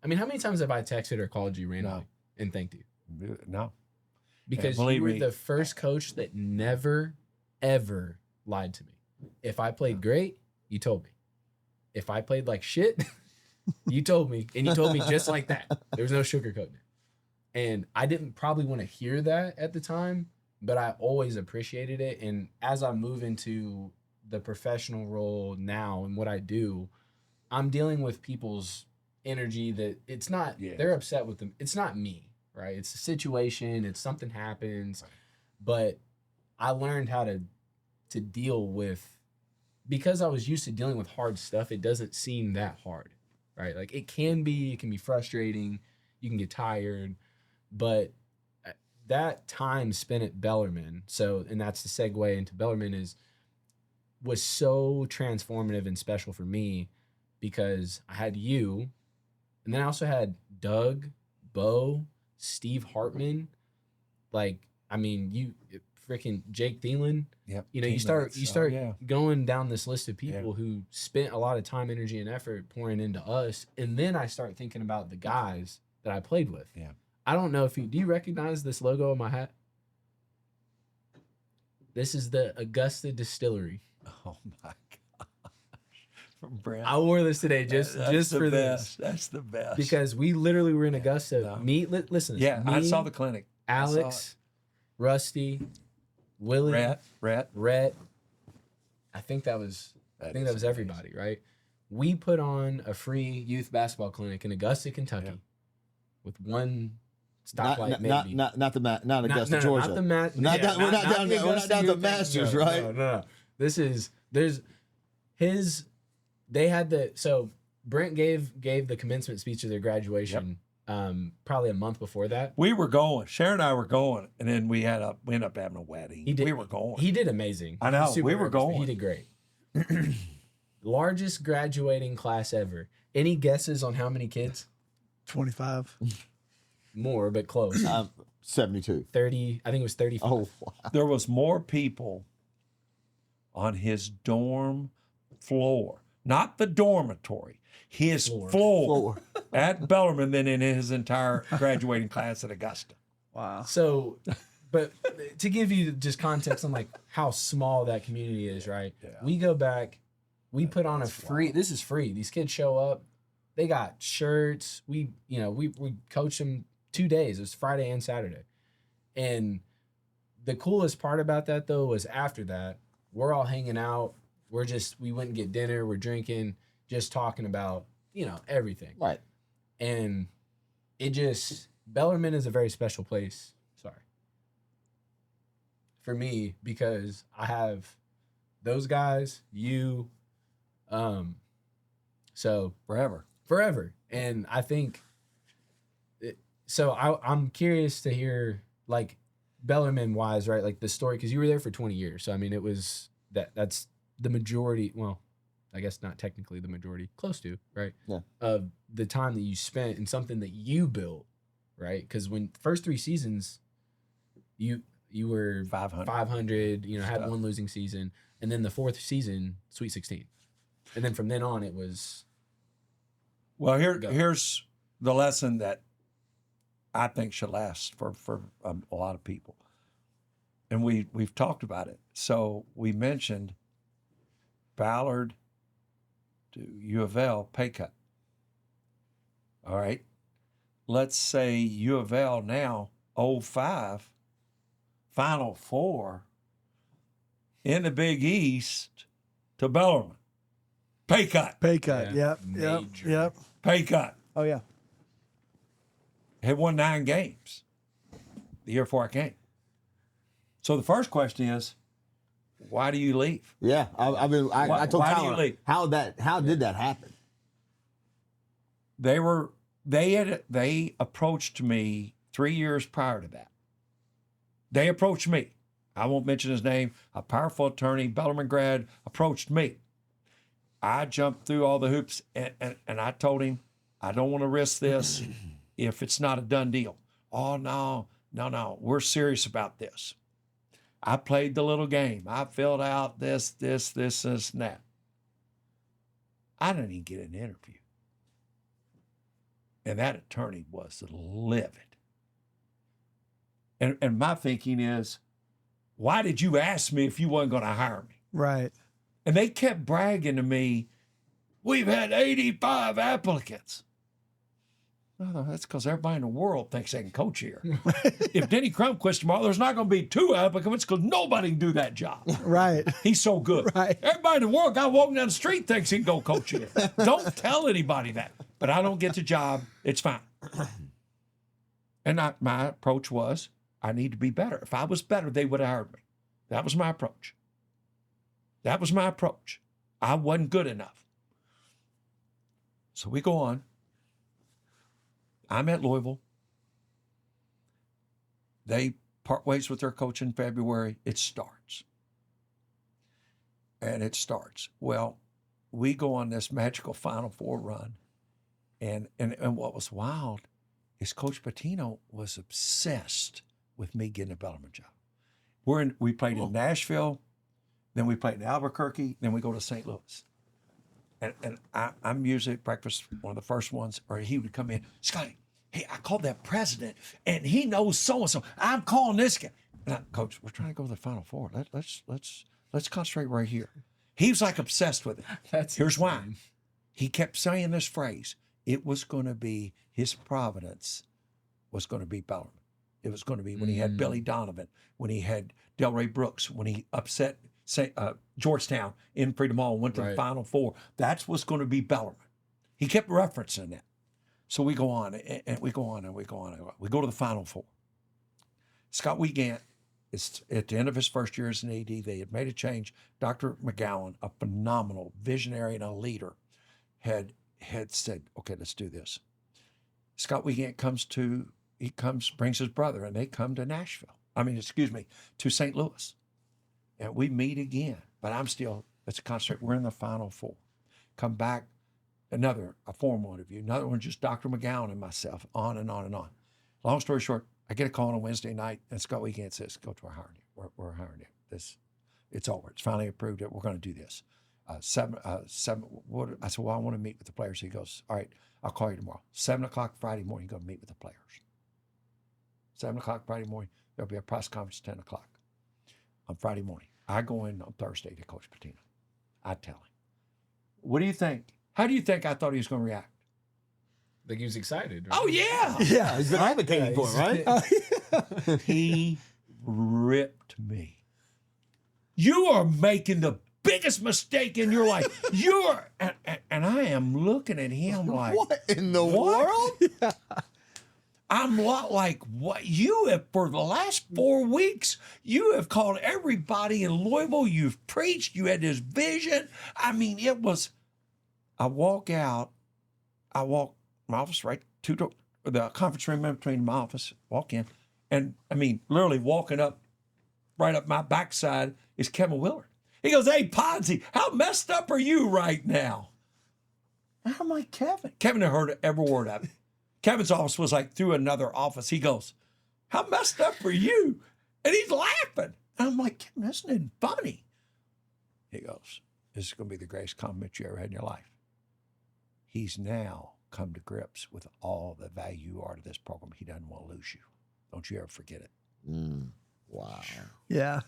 I mean, how many times have I texted or called you randomly and thanked you? No. Because you were the first coach that never, ever lied to me. If I played great, you told me. If I played like shit, you told me. And you told me just like that. There was no sugarcoating it. And I didn't probably want to hear that at the time, but I always appreciated it. And as I move into the professional role now and what I do, I'm dealing with people's energy that it's not, they're upset with them. It's not me, right? It's a situation, it's something happens, but I learned how to deal with, because I was used to dealing with hard stuff, it doesn't seem that hard, right? Like it can be frustrating, you can get tired, but that time spent at Bellarmine, and that's the segue into Bellarmine, was so transformative and special for me, because I had you, and then I also had Doug, Bo, Steve Hartman, you freaking Jake Thielen. Yep. You start going down this list of people who spent a lot of time, energy, and effort pouring into us, and then I start thinking about the guys that I played with. Yeah. I don't know if do you recognize this logo on my hat? This is the Augusta Distillery. Oh my gosh. From Brent. I wore this today just for this. That's the best. Because we literally were in Augusta. Listen. Yeah, me, I saw the clinic. Alex, Rusty, Willie, Rhett. I think that was everybody, right? We put on a free youth basketball clinic in Augusta, Kentucky, with one stoplight, maybe. Not Augusta, Georgia. Not the we're not down the Masters, right? No. They had so Brent gave the commencement speech of their graduation, probably a month before that. We were going. Sharon and I were going, and then we ended up having a wedding. We were going. He did amazing. I know. We were going. He did great. Largest graduating class ever. Any guesses on how many kids? 25. More, but close. 72. 30. I think it was 35. Oh, wow. There was more people on his dorm floor, not the dormitory, his floor. At Bellarmine than in his entire graduating class at Augusta. Wow. So, but to give you just context on like how small that community is, right? Yeah. We go back, we put on a free, this is free. These kids show up, they got shirts. We coach them 2 days. It was Friday and Saturday. And the coolest part about that though was after that, we're all hanging out. We went and get dinner. We're drinking, just talking about, everything. Right. And Bellarmine is a very special place. Sorry. For me, because I have those guys, you, so forever. And I think, I'm curious to hear like Bellarmine wise, right? Like the story, because you were there for 20 years. So, I mean, it was that's the majority. Well, I guess not technically the majority, close to, right? Yeah. Of the time that you spent in something that you built, right? Because when first 3 seasons, you were 500, had one losing season, and then the 4th season, Sweet 16, and then from then on it was. Well, here's the lesson that I think should last for a lot of people. and we've talked about it. So we mentioned Ballard to U of L pay cut. All right. Let's say U of L now 05, Final Four in the Big East to Bellarmine. Pay cut. Pay cut. Yeah. Yep. Pay cut. Oh yeah. Had won 9 games the year before I came. So the first question is, why do you leave? Yeah, I mean, I told why do you Tyler leave? how did that happen? They approached me 3 years prior to that. They approached me. I won't mention his name. A powerful attorney, Bellarmine grad, approached me. I jumped through all the hoops and I told him, I don't want to risk this if it's not a done deal. Oh, no, we're serious about this. I played the little game. I filled out this, and that. I didn't even get an interview. And that attorney was livid. And my thinking is, why did you ask me if you weren't going to hire me? Right. And they kept bragging to me, we've had 85 applicants. Oh, that's because everybody in the world thinks they can coach here. If Denny Crum quits tomorrow, there's not going to be 2 applicants because nobody can do that job. Right. He's so good. Right. Everybody in the world, guy walking down the street thinks he can go coach here. Don't tell anybody that. But I don't get the job. It's fine. And my approach was, I need to be better. If I was better, they would have hired me. That was my approach. I wasn't good enough. So we go on. I'm at Louisville. They part ways with their coach in February. It starts. Well, we go on this magical Final Four run. And what was wild is Coach Pitino was obsessed with me getting a Bellarmine job. We played in Nashville, then we played in Albuquerque, then we go to St. Louis. And I'm usually at breakfast, one of the first ones, or he would come in, Scotty, hey, I called that president, and he knows so-and-so. I'm calling this guy. And Coach, we're trying to go to the Final Four. Let's concentrate right here. He was like obsessed with it. Here's why. He kept saying this phrase. It was going to be his Providence was going to be Bellarmine. It was going to be when he had Billy Donovan, when he had Delray Brooks, when he upset Georgetown in Freedom Hall and went to the Final Four. That's what's going to be Bellarmine. He kept referencing that. So we go on and we go on and we go on. We go to the Final Four. Scott Wiegand is at the end of his first year as an AD. They had made a change. Dr. McGowan, a phenomenal visionary and a leader, had said, okay, let's do this. Scott Wiegand brings his brother, and they come to to St. Louis. And we meet again. But let's concentrate. We're in the Final Four. Come back, a formal interview. Another one, just Dr. McGowan and myself, on and on and on. Long story short, I get a call on a Wednesday night, and Scott Wiegand says, Coach, we're hiring you. We're hiring you. It's over. It's finally approved. We're going to do this. I said, well, I want to meet with the players. He goes, all right, I'll call you tomorrow. 7:00 Friday morning, you're going to meet with the players. 7:00 Friday morning, there'll be a press conference at 10:00 on Friday morning. I go in on Thursday to Coach Pitino. I tell him, what do you think? How do you think I thought he was going to react? I think he was excited. Right? Oh, yeah. Yeah, he's been advocating for it, right? He ripped me. You are making the biggest mistake in your life. And I am looking at him like, what in the world? I'm like, what? You have, for the last 4 weeks, you have called everybody in Louisville. You've preached. You had this vision. I mean, it was, I walk my office right to the conference room in between my office, walk in. And I mean, literally walking up, right up my backside is Kevin Willard. He goes, hey, Ponzi, how messed up are you right now? And I'm like, Kevin. Kevin had heard every word of it. Kevin's office was like through another office. He goes, how messed up are you? And he's laughing. And I'm like, Kevin, isn't it funny? He goes, this is going to be the greatest compliment you ever had in your life. He's now come to grips with all the value you are to this program. He doesn't want to lose you. Don't you ever forget it. Wow. Yeah.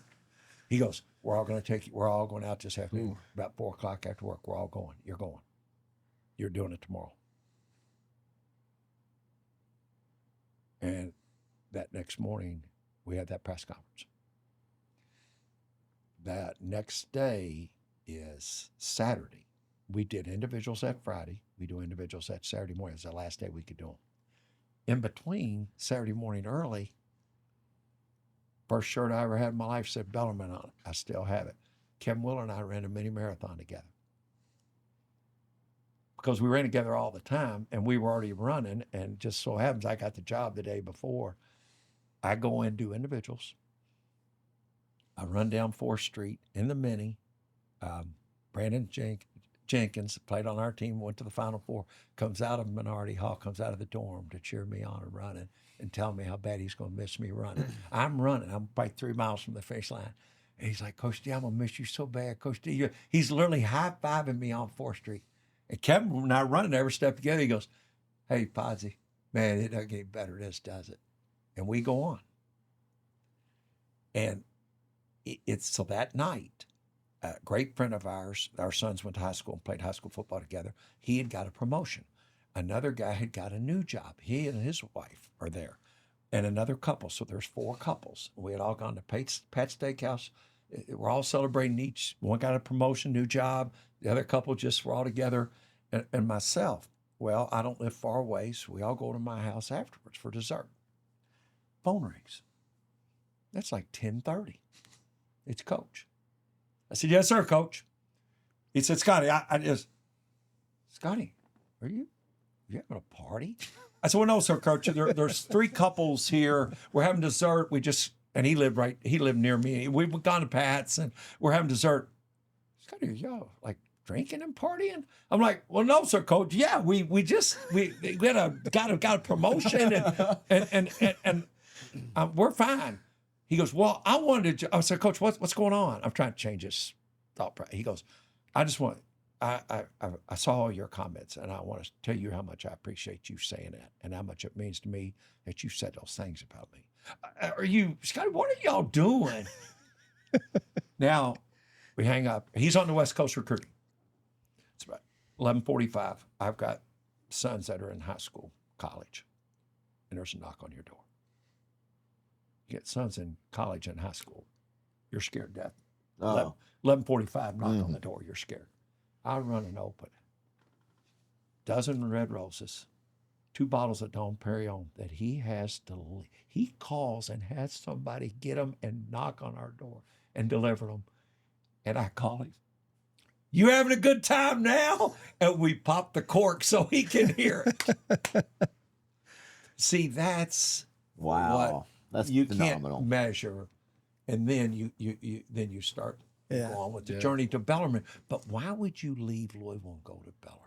He goes, we're all going to take you. We're all going out this afternoon. About 4 o'clock after work, we're all going. You're going. You're doing it tomorrow. And that next morning, we had that press conference. That next day is Saturday. We did individuals that Friday. We do individuals that Saturday morning. It's the last day we could do them. In between, Saturday morning early, first shirt I ever had in my life said Bellarmine on it. I still have it. Kevin Willer and I ran a mini marathon together. Because we ran together all the time and we were already running, and just so happens I got the job the day before. I go in, do individuals. I run down 4th Street in the mini. Brandon Jenkins played on our team, went to the Final Four, comes out of Minority Hall, comes out of the dorm to cheer me on and running and tell me how bad he's going to miss me running. I'm running. I'm probably 3 miles from the finish line. And he's like, Coach D, I'm going to miss you so bad. Coach D, he's literally high-fiving me on 4th Street. And Kevin and I running every step together. He goes, hey, Podsy, man, it doesn't get better than this, does it? And we go on. And it's so that night, a great friend of ours, our sons went to high school and played high school football together. He had got a promotion. Another guy had got a new job. He and his wife are there. And another couple. So there's 4 couples. We had all gone to Pat's Steakhouse. We're all celebrating each. One got a promotion, new job. The other couple just were all together. And myself, well, I don't live far away, so we all go to my house afterwards for dessert. Phone rings. That's like 10:30. It's Coach. I said, yes, sir, Coach. He said, Scotty, Scotty, are you having a party? I said, well, no, sir, Coach. There's 3 couples here. We're having dessert. And he lived near me. We've gone to Pat's and we're having dessert. Scotty, are y'all like drinking and partying? I'm like, well, no, sir, Coach. Yeah, we got a promotion and we're fine. He goes, well, I said, Coach, what's going on? I'm trying to change his thought process. He goes, I saw all your comments and I want to tell you how much I appreciate you saying that and how much it means to me that you said those things about me. Scotty, what are y'all doing? Now, we hang up. He's on the West Coast recruiting. It's about 11:45. I've got sons that are in high school, college, and there's a knock on your door. You get sons in college and high school, you're scared to death. 11:45, knock on the door, you're scared. I run and open it. Dozen red roses, 2 bottles of Dom Perignon that he has to leave. He calls and has somebody get them and knock on our door and deliver them. And I call him. You having a good time now? And we pop the cork so he can hear it. See, that's Wow. That's you phenomenal. Can't measure. And then you start on with the journey to Bellarmine. But why would you leave Louisville and go to Bellarmine?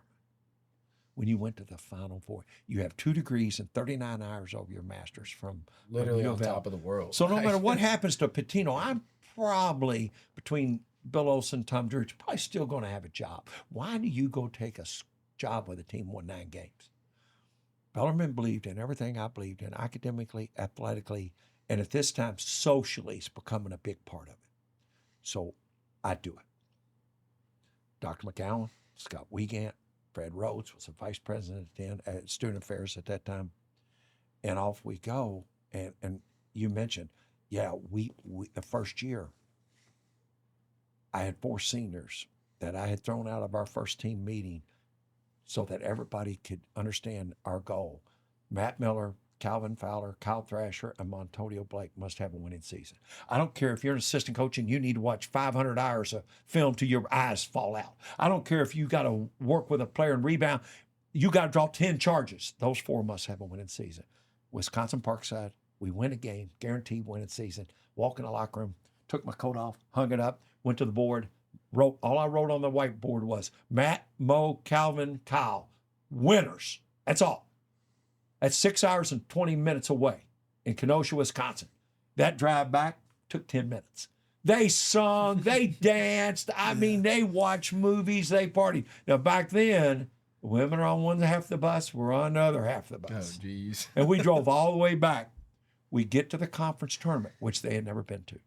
When you went to the Final Four, you have 2 degrees and 39 hours over your master's from literally on top of the world. So no matter what happens to Pitino, I'm probably between Bill Olsen, Tom Drew, probably still going to have a job. Why do you go take a job with a team who won 9 games? Bellarmine believed in everything I believed in, academically, athletically, and at this time, socially is becoming a big part of it. So I do it. Dr. McGowan, Scott Wiegand, Fred Rhodes was the vice president at Student Affairs at that time. And off we go. And you mentioned, we the first year, I had 4 seniors that I had thrown out of our first team meeting so that everybody could understand our goal. Matt Miller, Calvin Fowler, Kyle Thrasher, and Montonio Blake must have a winning season. I don't care if you're an assistant coach and you need to watch 500 hours of film till your eyes fall out. I don't care if you got to work with a player and rebound. You got to draw 10 charges. Those 4 must have a winning season. Wisconsin Parkside, we win a game, guaranteed winning season. Walk in the locker room, took my coat off, hung it up, went to the board, all I wrote on the whiteboard was Matt, Mo, Calvin, Kyle, winners. That's all. That's 6 hours and 20 minutes away in Kenosha, Wisconsin. That drive back took 10 minutes. They sung, they danced. I mean, they watched movies, they partied. Now, back then, the women are on one half of the bus, we're on the other half of the bus. Oh, geez. And we drove all the way back. We get to the conference tournament, which they had never been to,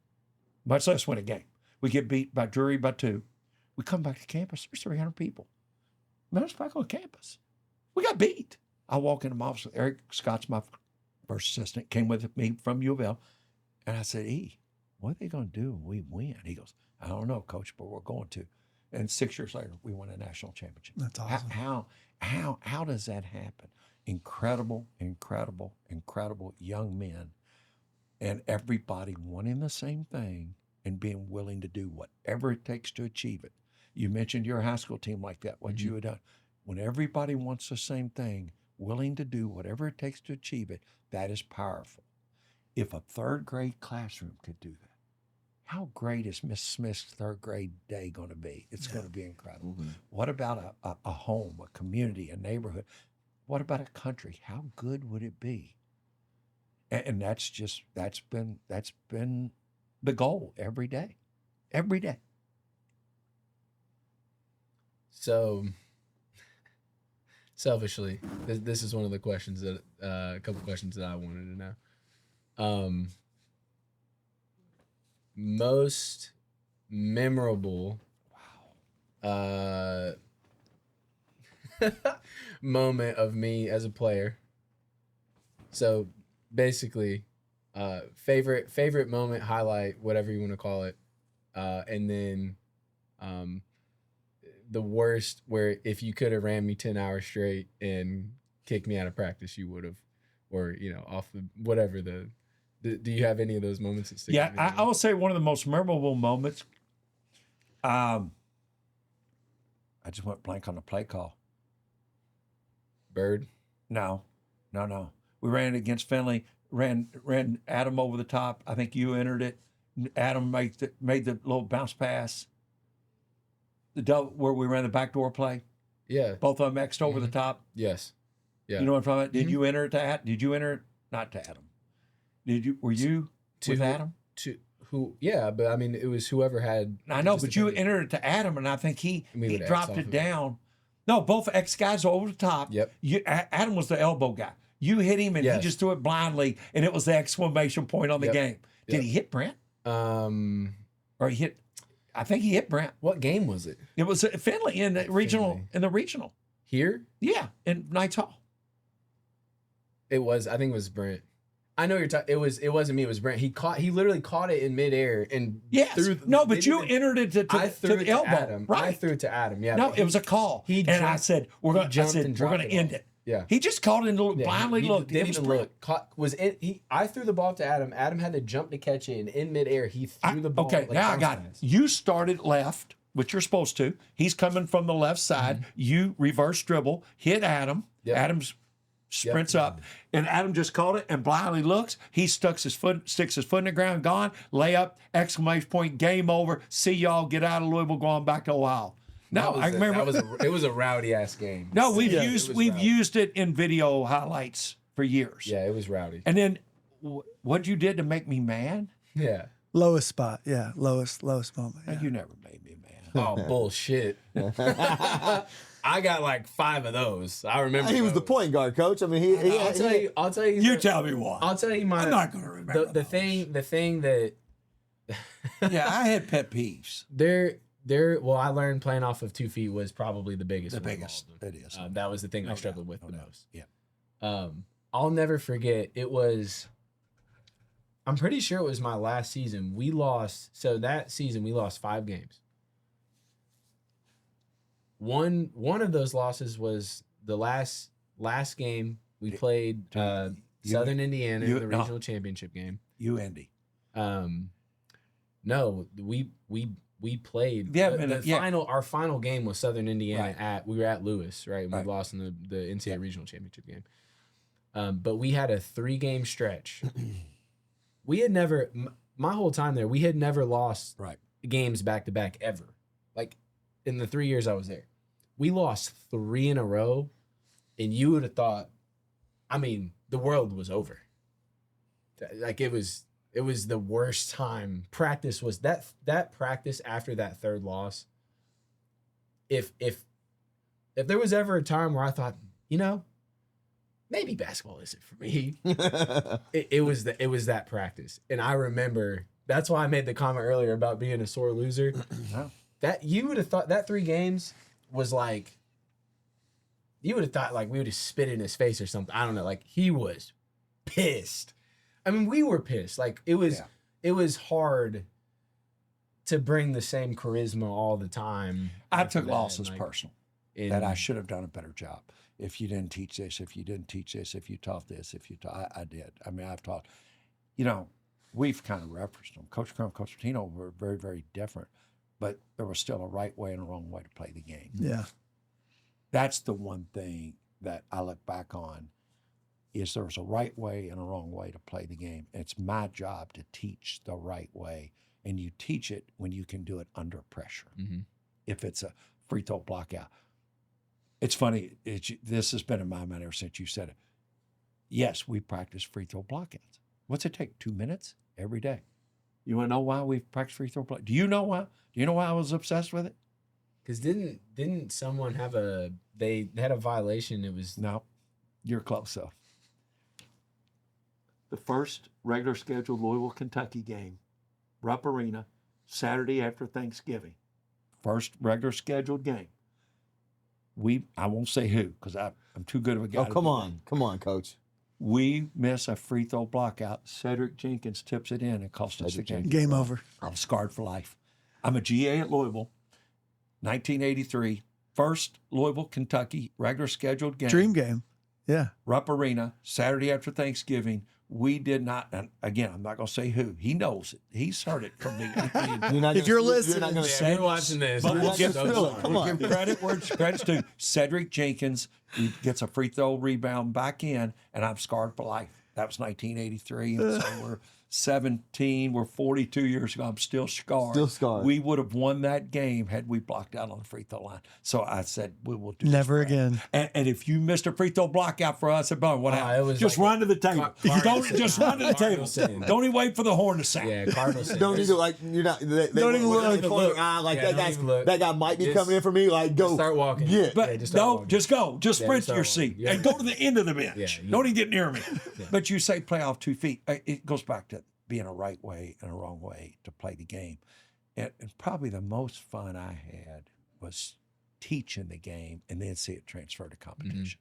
much less win a game. We get beat by Drury by 2. We come back to campus. There's 300 people. Man, it's back on campus. We got beat. I walk into my office with Eric Scott's my first assistant, came with me from U of L. And I said, what are they going to do when we win? He goes, I don't know, Coach, but we're going to. And 6 years later, we won a national championship. That's awesome. How does that happen? Incredible, incredible, incredible young men, and everybody wanting the same thing and being willing to do whatever it takes to achieve it. You mentioned your high school team like that, what you had done. When everybody wants the same thing, willing to do whatever it takes to achieve it, that is powerful. If a third grade classroom could do that, how great is Miss Smith's third grade day going to be? It's going to be incredible. What about a home, a community, a neighborhood? What about a country? How good would it be? And that's been the goal every day. Every day. So, selfishly, this is one of the questions that a couple questions that I wanted to know. Most memorable moment of me as a player. So basically, favorite moment, highlight, whatever you want to call it, and then the worst, where if you could have ran me 10 hours straight and kicked me out of practice, you would have, or off the whatever the. Do you have any of those moments that stick? Yeah, I will say one of the most memorable moments. I just went blank on the play call. Bird? No. We ran against Finley. Ran Adam over the top. I think you entered it. Adam made the little bounce pass. The double where we ran the backdoor play. Yeah. Both of them X'd over the top. Yes. Yeah. You know what I'm talking about? Did you enter it to Adam? Did you enter it? Not to Adam. Were you with Adam? To who? Yeah, but I mean, it was whoever had. I know, but you entered it to Adam, and I think he dropped it down. No, both X guys are over the top. Yep. Adam was the elbow guy. You hit him, and he just threw it blindly, and it was the exclamation point on the game. Did he hit Brent? Or he hit? I think he hit Brent. What game was it? It was Finley in the regional. Finley. In the regional. Here? Yeah, in Knights Hall. It was. I think it was Brent. I know you're talking. It wasn't me. It was Brent. He literally caught it in midair and threw. But you entered it to the elbow. Adam. Right. I threw it to Adam. Yeah. No, it was a call. I said we're going to end it. Yeah. He just called it and blindly looked. Didn't even look. I threw the ball to Adam. Adam had to jump to catch it, and in midair he threw the ball. Okay, now I got it. You started left, which you're supposed to. He's coming from the left side. You reverse dribble, hit Adam. Yep. Adam's sprints up, and Adam just caught it and blindly looks. He sticks his foot in the ground, gone. Layup, exclamation point, game over. See y'all, get out of Louisville, going back to Ohio. No, I remember. It was a rowdy ass game. No, we've used it in video highlights for years. Yeah, it was rowdy. And then what you did to make me mad? Yeah. Lowest spot. Yeah. Lowest moment. Yeah. You never made me mad. Oh, bullshit. I got like 5 of those. I remember. He was the point guard, coach. I mean, I'll tell you. You tell me why. I'll tell you my. I'm not going to remember the thing that. Yeah, I had pet peeves. Well, I learned playing off of 2 feet was probably the biggest. It is. That was the thing I struggled with the most. Yeah. I'll never forget. It was. I'm pretty sure it was my last season. We lost. So that season we lost 5 games. One of those losses was the last game we played Southern Indiana in the regional championship game. You, Andy. No, we played. Our final game was Southern Indiana we were at Lewis, right? And we lost in the NCAA regional championship game. But we had a 3-game stretch. We had never, my whole time there, we had never lost games back to back ever. Like in the 3 years I was there, we lost 3 in a row, and you would have thought, I mean, the world was over. Like it was the worst time. Practice was that practice after that 3rd loss. If there was ever a time where I thought, maybe basketball isn't for me. it was that practice. And I remember, that's why I made the comment earlier about being a sore loser. That you would have thought that 3 games was like, you would have thought like we would have spit in his face or something. I don't know. Like he was pissed. I mean, we were pissed. Like it was hard to bring the same charisma all the time. I took losses personal. That I should have done a better job. If you didn't teach this, if you didn't teach this, if you taught this, if you taught, I did. I mean, I've taught, we've kind of referenced them. Coach Crump, Coach Pitino were very, very different, but there was still a right way and a wrong way to play the game. Yeah. That's the one thing that I look back on is there's a right way and a wrong way to play the game. It's my job to teach the right way, and you teach it when you can do it under pressure. Mm-hmm. If it's a free throw block out. It's funny, this has been in my mind ever since you said it. Yes, we practice free throw blockouts. What's it take, 2 minutes every day? You want to know why we practice free throw blockouts? Do you know why? Do you know why I was obsessed with it? Because didn't someone have they had a violation? It was... No, you're close though. The first regular scheduled Louisville, Kentucky game, Rupp Arena, Saturday after Thanksgiving. First regular scheduled game. I won't say who because I'm too good of a guy. Oh, come on, Coach. We miss a free throw block out. Cedric Jenkins tips it in and costs us the game. Game over. I'm scarred for life. I'm a GA at Louisville, 1983. First Louisville, Kentucky regular scheduled game. Dream game. Yeah. Rupp Arena, Saturday after Thanksgiving. We did not, and again, I'm not going to say who. He knows it. He's heard it from me. If you're listening, you're watching this. But we'll give Come credit where credit's due. Cedric Jenkins gets a free throw rebound back in, and I'm scarred for life. That was 1983, and so we're 17. We're 42 years ago. I'm still scarred. Still scarred. We would have won that game had we blocked out on the free throw line. So I said, we will do never this again. And if you missed a free throw block out for us at Bone, what happened? Just like run to the table. Don't just run to the table. Don't even wait for the horn to sound. Yeah, Cardinals. Don't even like you're not. Don't even look like that guy might be coming in for me. Like go start walking. Yeah, but just go. Just sprint to your seat and go to the end of the bench. Don't even get near me. But you say play off 2 feet. It goes back to being a right way and a wrong way to play the game. And probably the most fun I had was teaching the game and then see it transfer to competition.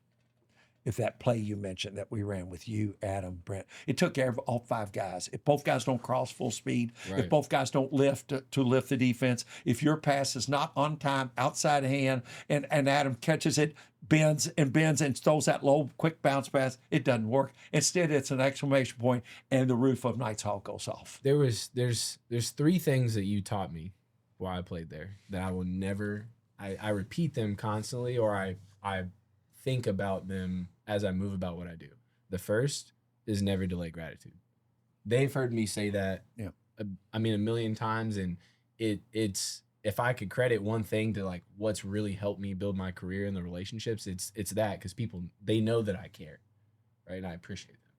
If that play you mentioned that we ran with you, Adam, Brent, it took all 5 guys. If both guys don't cross full speed, if both guys don't lift to lift the defense, if your pass is not on time, outside hand, and Adam catches it, bends and throws that low, quick bounce pass, it doesn't work. Instead, it's an exclamation point, and the roof of Knights Hall goes off. There's 3 things that you taught me while I played there that I will never. I repeat them constantly, or I think about them as I move about what I do. The first is never delay gratitude. They've heard me say that, a million times, and it's if I could credit one thing to like what's really helped me build my career and the relationships, it's that, because people, they know that I care, right? And I appreciate them.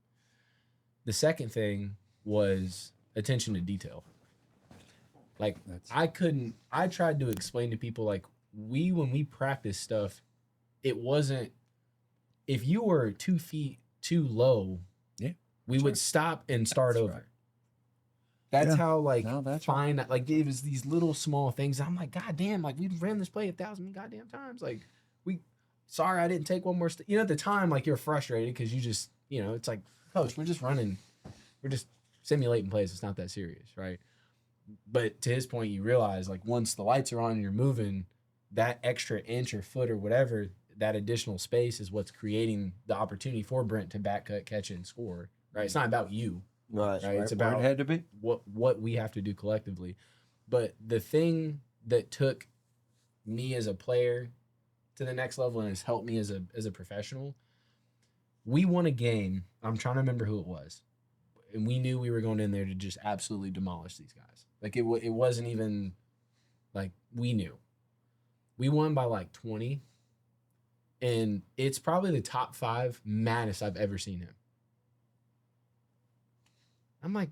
The second thing was attention to detail. Like I tried to explain to people, like when we practice stuff, it wasn't, if you were 2 feet too low, we would stop and start over. Right. That's how fine. Right. Like it was these little small things. I'm like, God damn, like we ran this play 1,000 goddamn times. Like sorry, I didn't take one more step. At the time, like you're frustrated because you just, it's like, Coach, we're just simulating plays. It's not that serious, right? But to his point, you realize like once the lights are on and you're moving, that extra inch or foot or whatever, that additional space is what's creating the opportunity for Brent to back cut, catch, and score. Right? It's not about you. Right. It's about it had to be what we have to do collectively. But the thing that took me as a player to the next level and has helped me as a professional, we won a game. I'm trying to remember who it was, and we knew we were going in there to just absolutely demolish these guys. Like it wasn't even like we knew. We won by like 20, and it's probably the top 5 maddest I've ever seen him. I'm like,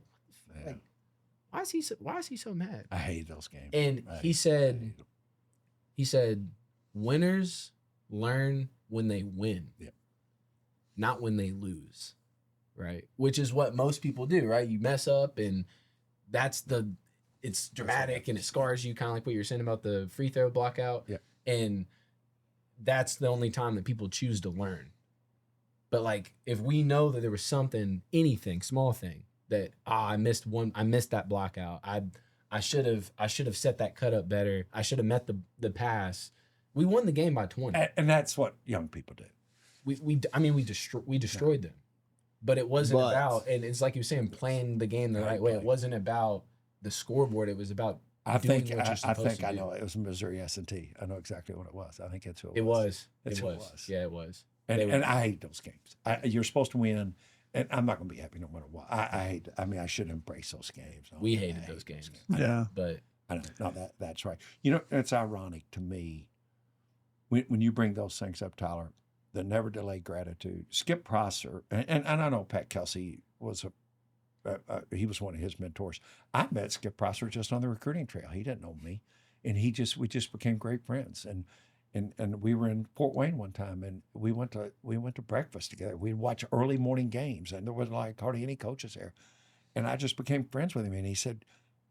why is he so mad? I hate those games. And he said, winners learn when they win. Yeah. not when they lose, right? Which is what most people do, right? You mess up, and it's dramatic, and it scars you, kind of like what you're saying about the free throw blockout. Yeah. And that's the only time that people choose to learn. But like, if we know that there was something, anything, small thing that I missed that blockout. I should have set that cut up better. I should have met the pass. We won the game by 20. And that's what young people do. We destroyed them. But it wasn't about, and it's like you were saying, playing the game the right way. It wasn't about the scoreboard. It was about I doing think what you're supposed to I do. know it was Missouri S&T. I know exactly what it was. I think that's who It was. That's It who was. it was. Yeah, it was. And I hate those games. You're supposed to win, and I'm not going to be happy no matter what. I should embrace those games. We hated those games. Yeah. But I know. No, that's right. You know, it's ironic to me when you bring those things up, Tyler, the never delay gratitude. Skip Prosser, and I know Pat Kelsey was he was one of his mentors. I met Skip Prosser just on the recruiting trail. He didn't know me, and we just became great friends. And we were in Fort Wayne one time, and we went to breakfast together. We'd watch early morning games, and there was like hardly any coaches there. And I just became friends with him. And he said,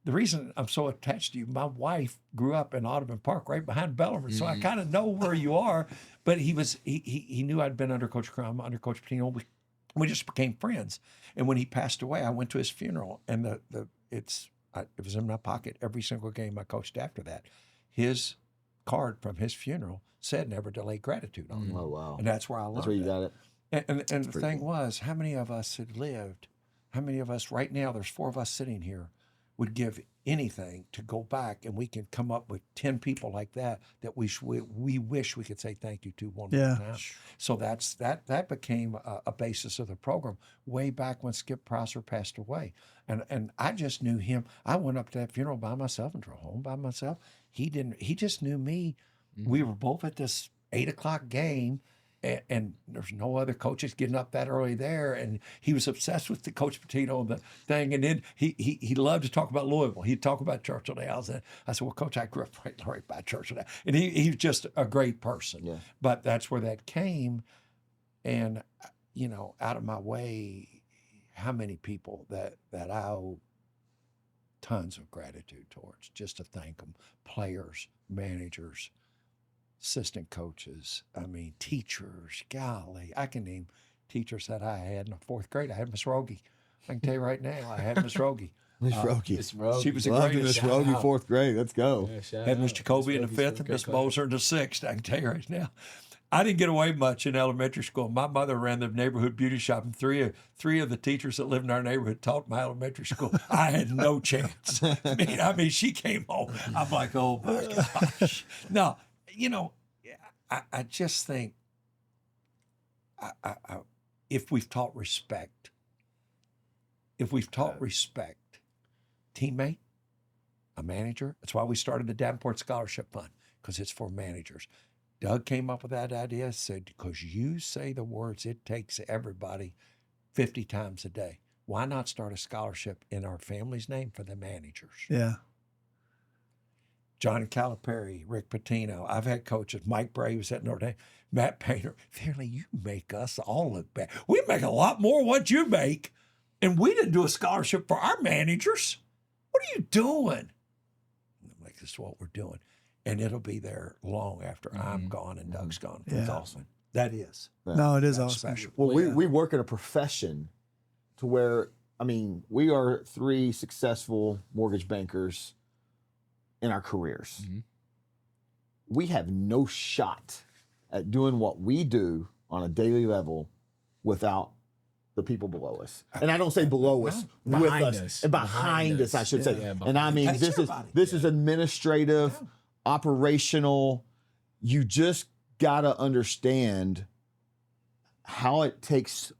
"The reason I'm so attached to you, my wife grew up in Audubon Park, right behind Bellarmine, so I kind of know where you are." But he knew I'd been under Coach Crum, under Coach Pitino. We just became friends. And when he passed away, I went to his funeral, and it was in my pocket every single game I coached after that. His card from his funeral said "Never delay gratitude" on it. Oh, wow. And that's where I learned That's where you got it. And the thing was, how many of us had lived, how many of us right now, there's 4 of us sitting here, would give anything to go back, and we can come up with 10 people like that we wish we could say thank you to one more time. So that became a basis of the program way back when Skip Prosser passed away. And I just knew him. I went up to that funeral by myself and drove home by myself. He just knew me. We were both at this 8:00 game, and there's no other coaches getting up that early there. And he was obsessed with the Coach Pitino and the thing. And then he loved to talk about Louisville. He'd talk about Churchill Downs. And I said, "Well, Coach, I grew up right by Churchill Downs." And he was just a great person. Yeah. But that's where that came. And, out of my way, how many people that I owe tons of gratitude towards, just to thank them. Players, managers, assistant coaches, teachers. Golly, I can name teachers that I had in the 4th grade. I had Miss Rogie. I can tell you right now, I had Miss Rogie. Miss Rogie. She was a Loved great. Miss Rogie, 4th grade. Let's go. Yeah, Had Miss Jacoby in the 5th and Miss Moser in the 6th. I can tell you right now. I didn't get away much in elementary school. My mother ran the neighborhood beauty shop, and three of the teachers that lived in our neighborhood taught my elementary school. I had no chance. She came home. I'm like, oh my gosh. No, I just think if we've taught respect, teammate, a manager. That's why we started the Davenport Scholarship Fund, because it's for managers. Doug came up with that idea, said, because you say the words it takes everybody 50 times a day. Why not start a scholarship in our family's name for the managers? Yeah. Johnny Calipari, Rick Pitino. I've had coaches, Mike Bray was at Notre Dame, Matt Painter. Fairly, you make us all look bad. We make a lot more what you make, and we didn't do a scholarship for our managers. What are you doing? I'm like, this is what we're doing. And it'll be there long after I'm gone and Doug's gone. Yeah. It's awesome. That is. No, it is That's awesome. special. Well, we work in a profession to where, we are 3 successful mortgage bankers in our careers. Mm-hmm. We have no shot at doing what we do on a daily level without the people below us. And I don't say below us, with Behind us. us. And behind us, I should say. Yeah, And I mean, That's this everybody. is administrative, operational. You just gotta understand how it takes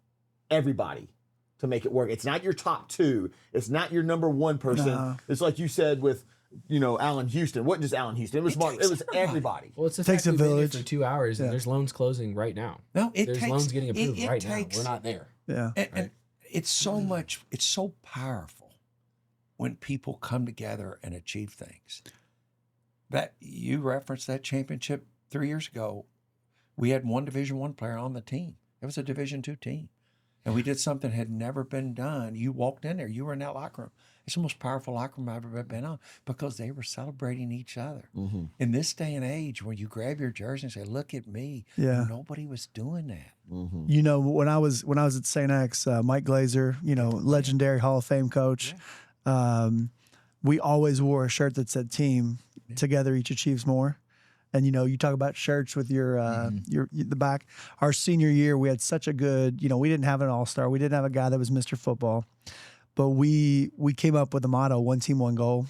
everybody to make it work. It's not your top 2. It's not your number 1 person. No. It's like you said with, Allen Houston. It wasn't just Allen Houston. It was takes everybody. Well, it's the Takes fact a we've been here village. for 2 hours, and Yeah. there's loans closing right now. No, There's loans getting approved right now. We're not there. Yeah. And it's so much, it's so powerful when people come together and achieve things. That you referenced that championship 3 years ago. We had 1 Division I player on the team. It was a Division II team. And we did something that had never been done. You walked in there, you were in that locker room. It's the most powerful locker room I've ever been on because they were celebrating each other. In this day and age, where you grab your jersey and say, "Look at me," Yeah. nobody was doing that. You know, when I was at St. X, Mike Glazer, you know, legendary Hall of Fame coach, we always wore a shirt that said "Team Together Each Achieves More." And you know, you talk about shirts with your the back. Our senior year, we had such a good. You know, we didn't have an all-star. We didn't have a guy that was Mr. Football, but we came up with a motto: 1 team, 1 goal,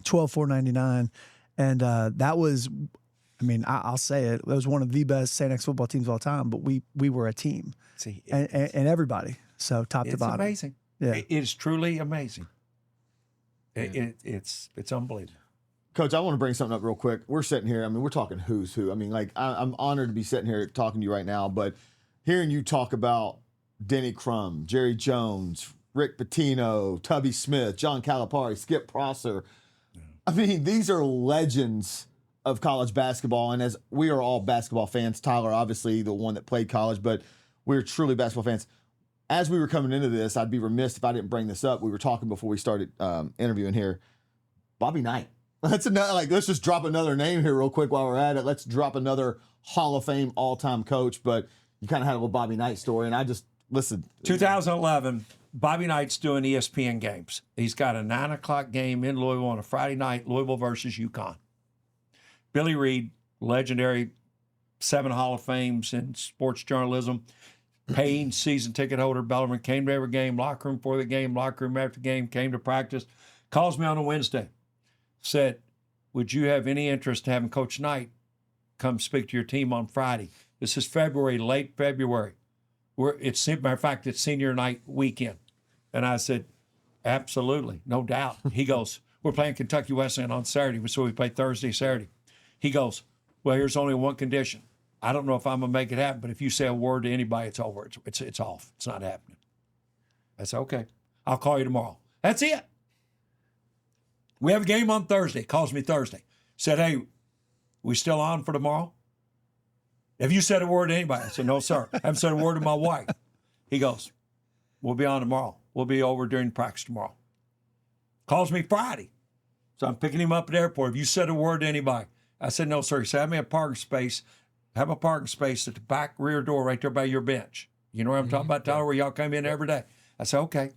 12-4-99, and that was. I mean, I'll say it. It was one of the best St. X football teams of all time. But we were a team, See, and everybody. So top to bottom, it's amazing. Yeah. It is truly amazing. It's unbelievable. Coach, I want to bring something up real quick. We're sitting here. I mean, we're talking who's who. I mean, like, I'm honored to be sitting here talking to you right now, but hearing you talk about Denny Crum, Jerry Jones, Rick Pitino, Tubby Smith, John Calipari, Skip Prosser. I mean, these are legends of college basketball. And as we are all basketball fans, Tyler, obviously the one that played college, but we're truly basketball fans. As we were coming into this, I'd be remiss if I didn't bring this up. We were talking before we started interviewing here. Bobby Knight. Let's just drop another name here real quick while we're at it. Let's drop another Hall of Fame all-time coach. But you kind of had a little Bobby Knight story, and I just listen. 2011, Bobby Knight's doing ESPN games. He's got a 9 o'clock game in Louisville on a Friday night, Louisville versus UConn. Billy Reed, legendary 7 Hall of Fames in sports journalism, paying season ticket holder Bellarmine, came to every game, locker room before the game, locker room after the game, came to practice, calls me on a Wednesday. Said, "Would you have any interest in having Coach Knight come speak to your team on Friday?" This is February, late February. Matter of fact, it's senior night weekend. And I said, "Absolutely, no doubt." He goes, "We're playing Kentucky Wesleyan on Saturday, so we play Thursday, Saturday." He goes, "Well, here's only one condition. I don't know if I'm gonna make it happen, but if you say a word to anybody, it's over. It's off. It's not happening." I said, "Okay, I'll call you tomorrow." That's it. We have a game on Thursday. Calls me Thursday. Said, "Hey, we still on for tomorrow? Have you said a word to anybody?" I said, "No, sir. I haven't said a word to my wife." He goes, "We'll be on tomorrow. We'll be over during practice tomorrow." Calls me Friday. So I'm picking him up at the airport. "Have you said a word to anybody?" I said, "No, sir." He said, "Have me a parking space. Have a parking space at the back rear door right there by your bench. You know what I'm talking about, Tyler, where y'all come in every day?" I said, "Okay."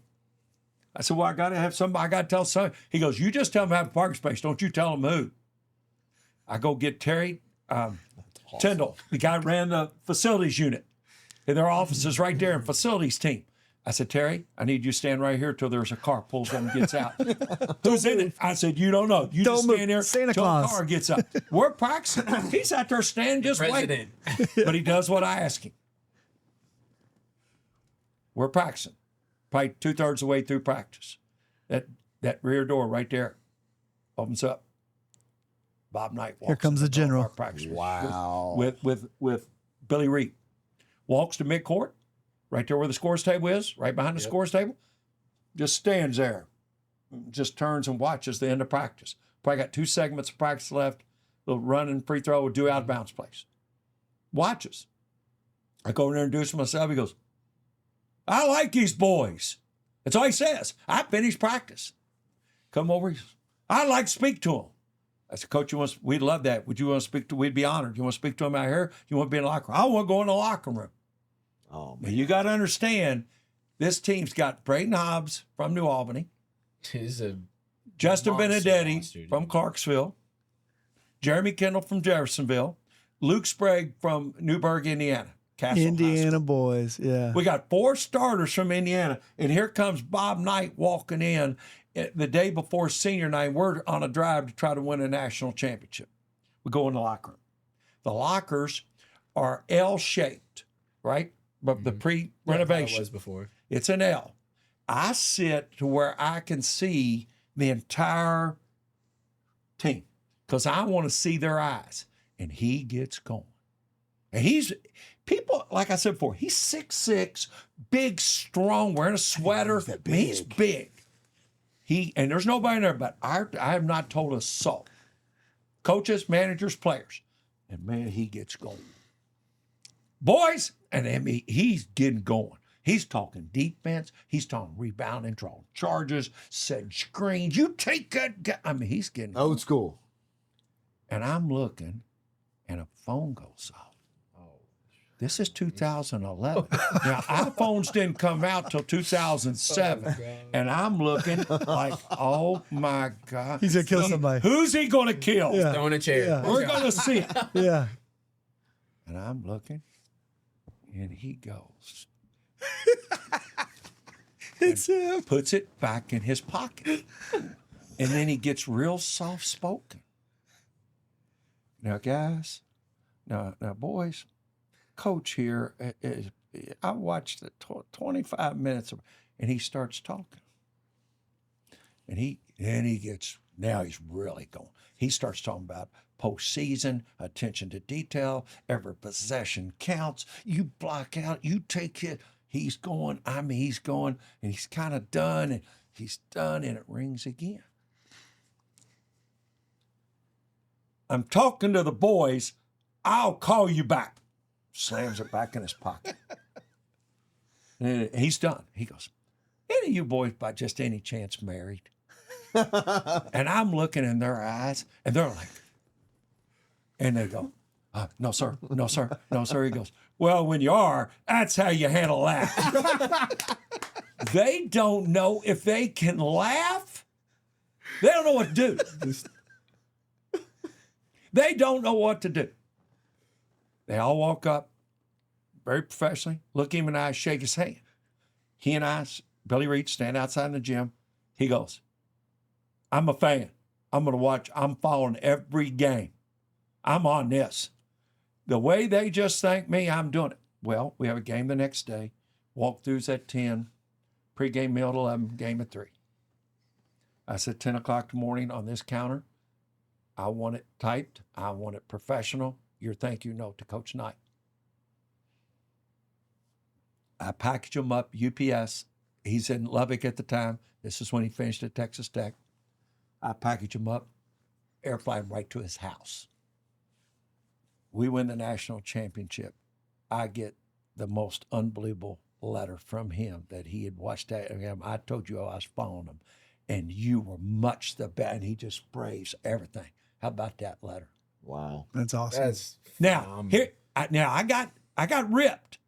I said, "Well, I got to have somebody. I got to tell somebody." He goes, "You just tell them to have a parking space. Don't you tell them who." I go get Terry Tyndall, the guy who ran the facilities unit. And their office is right there in facilities team. I said, "Terry, I need you to stand right here till there's a car pulls in and gets out." "Who's in it?" I said, "You don't know. You Don't just move. stand there Santa till Claus. the car gets up." We're practicing. He's out there standing just waiting. But he does what I ask him. We're practicing. Probably 2/3 of the way through practice. That rear door right there opens up. Bob Knight walks. Here comes in the general. our practice Wow. with Billy Reed. Walks to midcourt, right there where the scores table is, right behind the scores table. Just stands there. Just turns and watches the end of practice. Probably got 2 segments of practice left. They'll run and free throw or do out of bounds plays. Watches. I go in there and introduce myself. He goes, "I like these boys." That's all he says. "I finished practice." Come over. He says, "I'd like to speak to him." I said, "Coach, we'd love that. Would you want to speak to? We'd be honored. You want to speak to him out here? You want to be in the locker room?" "I want to go in the locker room." Oh, Now, man. you got to understand, this team's got Braden Hobbs from New Albany, He's a Justin monster, Benedetti dude. from Clarksville, Jeremy Kendall from Jeffersonville, Luke Sprague from Newburgh, Indiana. Castle High Indiana School. boys. Yeah. We got 4 starters from Indiana, and here comes Bob Knight walking in the day before senior night. We're on a drive to try to win a national championship. We go in the locker room. The lockers are L-shaped, right? But the pre-renovation. It was before. It's an L. I sit to where I can see the entire team because I want to see their eyes. And he gets going. And people, like I said before, he's 6'6", big, strong, wearing a sweater. He's big. And there's nobody in there, but I have not told a soul. Coaches, managers, players. And man, he gets going. boys, and I mean, he's getting going. He's talking defense. He's talking rebounding, drawing charges, setting screens. You take that guy. I mean, he's getting Old school. And I'm looking, and a phone goes off. This is 2011. Now, iPhones didn't come out till 2007. And I'm looking like, oh, my God. He's going to kill somebody. Who's he going to kill? Yeah. Throwing a chair. Yeah. We're going to see it. Yeah. And I'm looking, and he goes. It's him. Puts it back in his pocket. And then he gets real soft-spoken. Now, guys, now, boys, Coach here, I watched the 25 minutes, and he starts talking. And he gets, now he's really going. He starts talking about postseason, attention to detail, every possession counts. You block out, you take it. He's going, and he's kind of done, and he's done, and it rings again. I'm talking to the boys. I'll call you back. Slams it back in his pocket. And he's done. He goes, any of you boys by just any chance married? And I'm looking in their eyes, and they're like, and they go, no, sir, no, sir, no, sir. He goes, well, when you are, that's how you handle that. They don't know if they can laugh. They don't know what to do. They don't know what to do. They all walk up very professionally, look him in the eye, shake his hand. He and I, Billy Reed, stand outside in the gym. He goes, I'm a fan. I'm going to watch. I'm following every game. I'm on this. The way they just thank me, I'm doing it. Well, we have a game the next day. Walkthroughs at 10. Pre-game meal at 11. Game at 3. I said 10 o'clock in the morning on this counter. I want it typed. I want it professional. Your thank you note to Coach Knight. I package him up, UPS. He's in Lubbock at the time. This is when he finished at Texas Tech. I package him up, airplane right to his house. We win the national championship. I get the most unbelievable letter from him that he had watched that. I told you I was following him, and you were much the best. And he just sprays everything. How about that letter? Wow. That's awesome. That's Now, I got ripped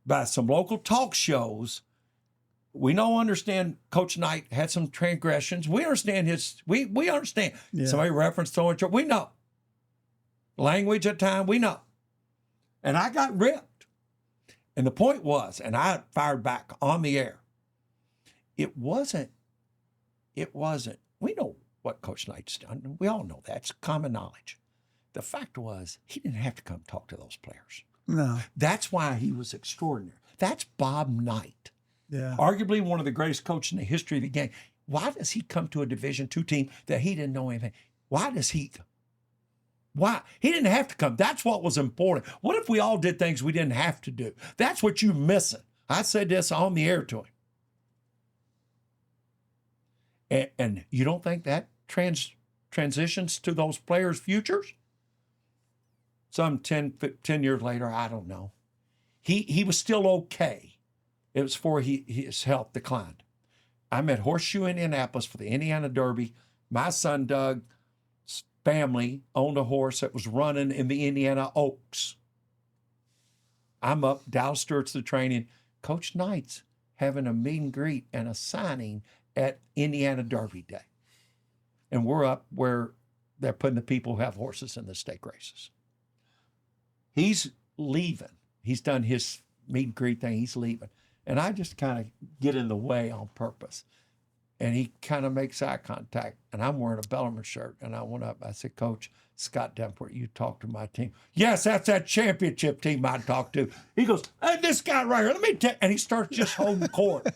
by some local talk shows. We don't understand Coach Knight had some transgressions. We understand we understand. Yeah. Somebody referenced throwing, we know. Language at time, we know. And I got ripped. And the point was, and I fired back on the air, it wasn't, we know what Coach Knight's done. We all know that. It's common knowledge. The fact was, he didn't have to come talk to those players. No. That's why he was extraordinary. That's Bob Knight, Yeah. arguably one of the greatest coaches in the history of the game. Why does he come to a Division II team that he didn't know anything? Why? He didn't have to come. That's what was important. What if we all did things we didn't have to do? That's what you're missing. I said this on the air to him. And you don't think that transitions to those players' futures? Some 10 years later, I don't know. He was still okay. It was before his health declined. I'm at Horseshoe, Indianapolis for the Indiana Derby. My son Doug's family owned a horse that was running in the Indiana Oaks. I'm up, Dallas Stewart's the training. Coach Knight's having a meet and greet and a signing at Indiana Derby Day. And we're up where they're putting the people who have horses in the stake races. He's leaving. He's done his meet and greet thing. He's leaving. And I just kind of get in the way on purpose. And he kind of makes eye contact. And I'm wearing a Bellarmine shirt. And I went up. I said, Coach Scott Davenport, you talked to my team. Yes, that's that championship team I talked to. He goes, hey, this guy right here, let me tell. And he starts just holding court.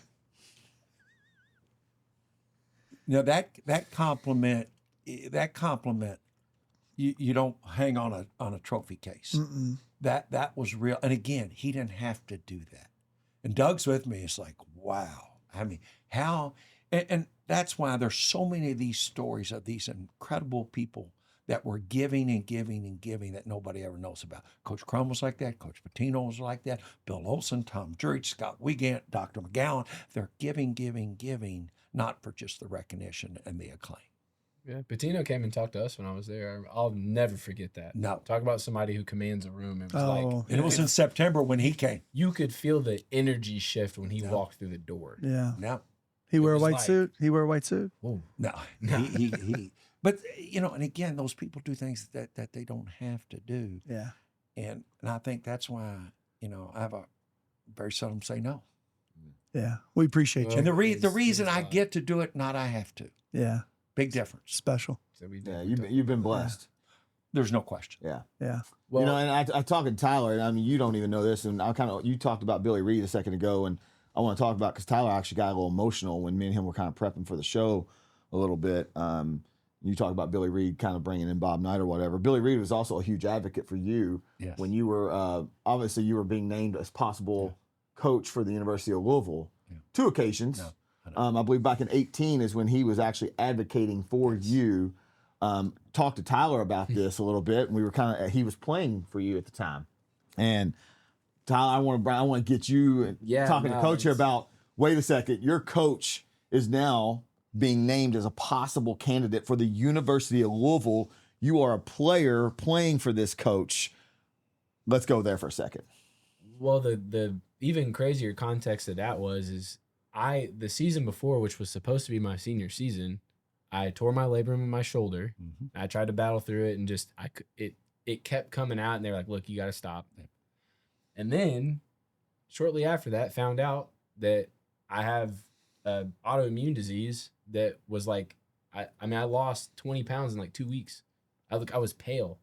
You know, that compliment, you don't hang on a trophy case. Mm-mm. That was real. And again, he didn't have to do that. And Doug's with me. It's like, wow. I mean, how, and that's why there's so many of these stories of these incredible people that were giving and giving and giving that nobody ever knows about. Coach Crum was like that. Coach Pitino was like that. Bill Olson, Tom Drich, Scott Wiegand, Dr. McGowan. They're giving, giving, giving, not for just the recognition and the acclaim. Yeah, Pitino came and talked to us when I was there. I'll never forget that. No. Talk about somebody who commands a room. It was like, And it was in September when he came. you could feel the energy shift when he walked through the door. Yeah. No. He wear a was white like- suit. He wear a white suit. Whoa. No. He but, you know, and again, those people do things that they don't have to do. Yeah. And I think that's why, you know, I have a very seldom say no. Yeah. We appreciate you. And the It's- reason it's I fine. get to do it, not I have to. Yeah. Big difference. Special. So we Yeah, you've been blessed. There's no question. Yeah. Yeah. well, You know, and I talked to Tyler, and I mean, you don't even know this, and you talked about Billy Reed a second ago, and I want to talk about, because Tyler actually got a little emotional when me and him were kind of prepping for the show a little bit. You talked about Billy Reed kind of bringing in Bob Knight or whatever. Billy Reed was also a huge advocate for you Yes. when you were, obviously you were being named as possible coach for the University of Louisville. Yeah. 2 occasions. No, I believe back in 2018 is when he was actually advocating for you. Talked to Tyler about this a little bit, and we were he was playing for you at the time. And Tyler, I want to get you talking to Coach here about, wait a second, your coach is now being named as a possible candidate for the University of Louisville. You are a player playing for this coach. Let's go there for a second. well, the even crazier context of that is the season before, which was supposed to be my senior season, I tore my labrum in my shoulder. Mhm. I tried to battle through it, and it kept coming out, and they're like, "Look, you got to stop." Yeah. And then shortly after that, found out that I have autoimmune disease that was like, I lost 20 pounds in like 2 weeks. I was pale,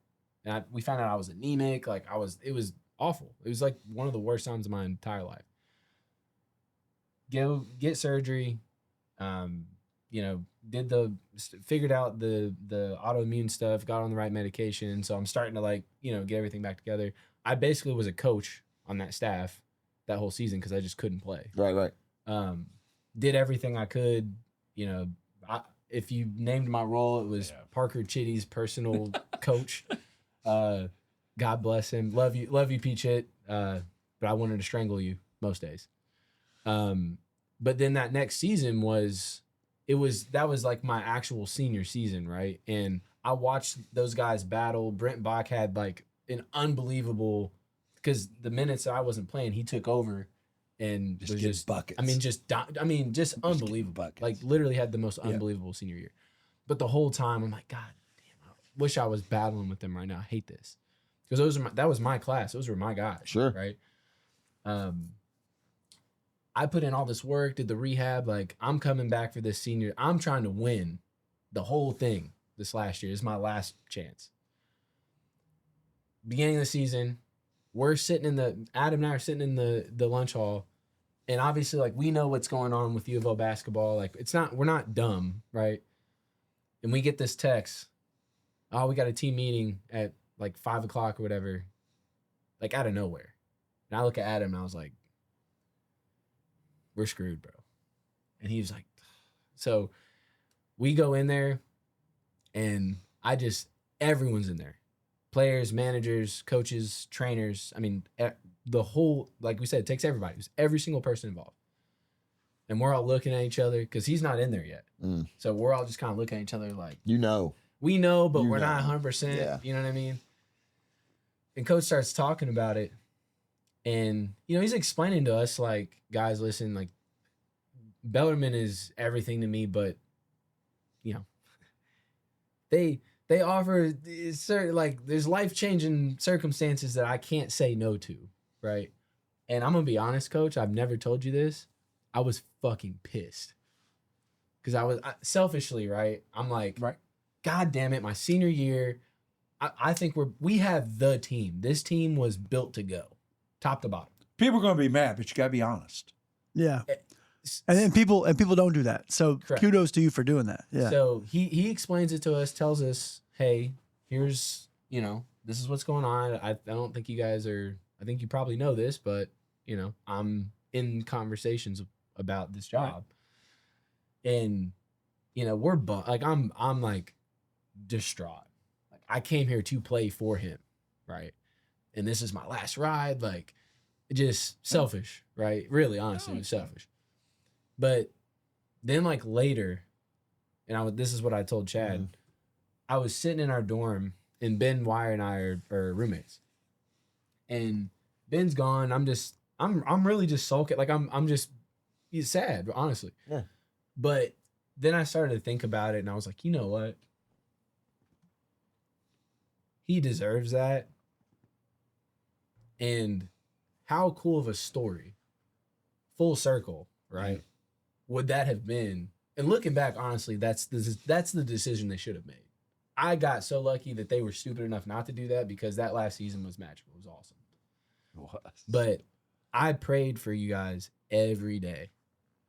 and we found out I was anemic. Like it was awful. It was like one of the worst times of my entire life. Get surgery, figured out the autoimmune stuff, got on the right medication. So I'm starting to get everything back together. I basically was a coach on that staff that whole season because I just couldn't play. Right. Did everything I could. If you named my role, it was Parker Chitty's personal coach. God bless him. Love you, Peach Hit. But I wanted to strangle you most days. But then that next season that was like my actual senior season, right? And I watched those guys battle. Brent Bach had like an unbelievable, because the minutes I wasn't playing, he took over and was just buckets. Just unbelievable. buckets. Like literally had the most unbelievable senior year. But the whole time I'm like, God damn, I wish I was battling with them right now. I hate this. Because that was my class. Those were my guys. Sure. Right. I put in all this work, did the rehab. Like, I'm coming back for this senior. I'm trying to win the whole thing this last year. This is my last chance. Beginning of the season, Adam and I are sitting in the lunch hall. And obviously, like, we know what's going on with U of L basketball. Like, we're not dumb, right? And we get this text. Oh, we got a team meeting at like 5 o'clock or whatever. Like, out of nowhere. And I look at Adam and I was like, we're screwed, bro. And he was like, so we go in there and everyone's in there. Players, managers, coaches, trainers. I mean, the whole, like we said, it takes everybody. It's every single person involved. And we're all looking at each other because he's not in there yet. Mm. So we're all just kind of looking at each other like, You know. we know, but You we're know. not 100%. Yeah. You know what I mean? And coach starts talking about it. And, he's explaining to us, like, guys, listen, like, Bellarmine is everything to me, but, they offer certain, like, there's life-changing circumstances that I can't say no to, right? And I'm going to be honest, coach, I've never told you this. I was fucking pissed. Because selfishly, right? I'm like, Right. God damn it, my senior year, I think we have the team. This team was built to go, top to bottom. People are going to be mad, but you got to be honest. Yeah. And then people don't do that. So Correct. kudos to you for doing that. Yeah. So he explains it to us, tells us, hey, here's, this is what's going on. I don't think you guys I think you probably know this, but, I'm in conversations about this job. Right. And, we're like, I'm like distraught. Like, I came here to play for him, right? And this is my last ride. Like, just selfish, right? Really, honestly, it was selfish. But then, like, later, and this is what I told Chad. I was sitting in our dorm, and Ben Wire and I are roommates. And Ben's gone. I'm really just sulking. Like, he's sad, honestly. Yeah. But then I started to think about it, and I was like, you know what? He deserves that. And how cool of a story, full circle, right? Would that have been? And looking back, honestly, that's the decision they should have made. I got so lucky that they were stupid enough not to do that, because that last season was magical. It was awesome. It was. But I prayed for you guys every day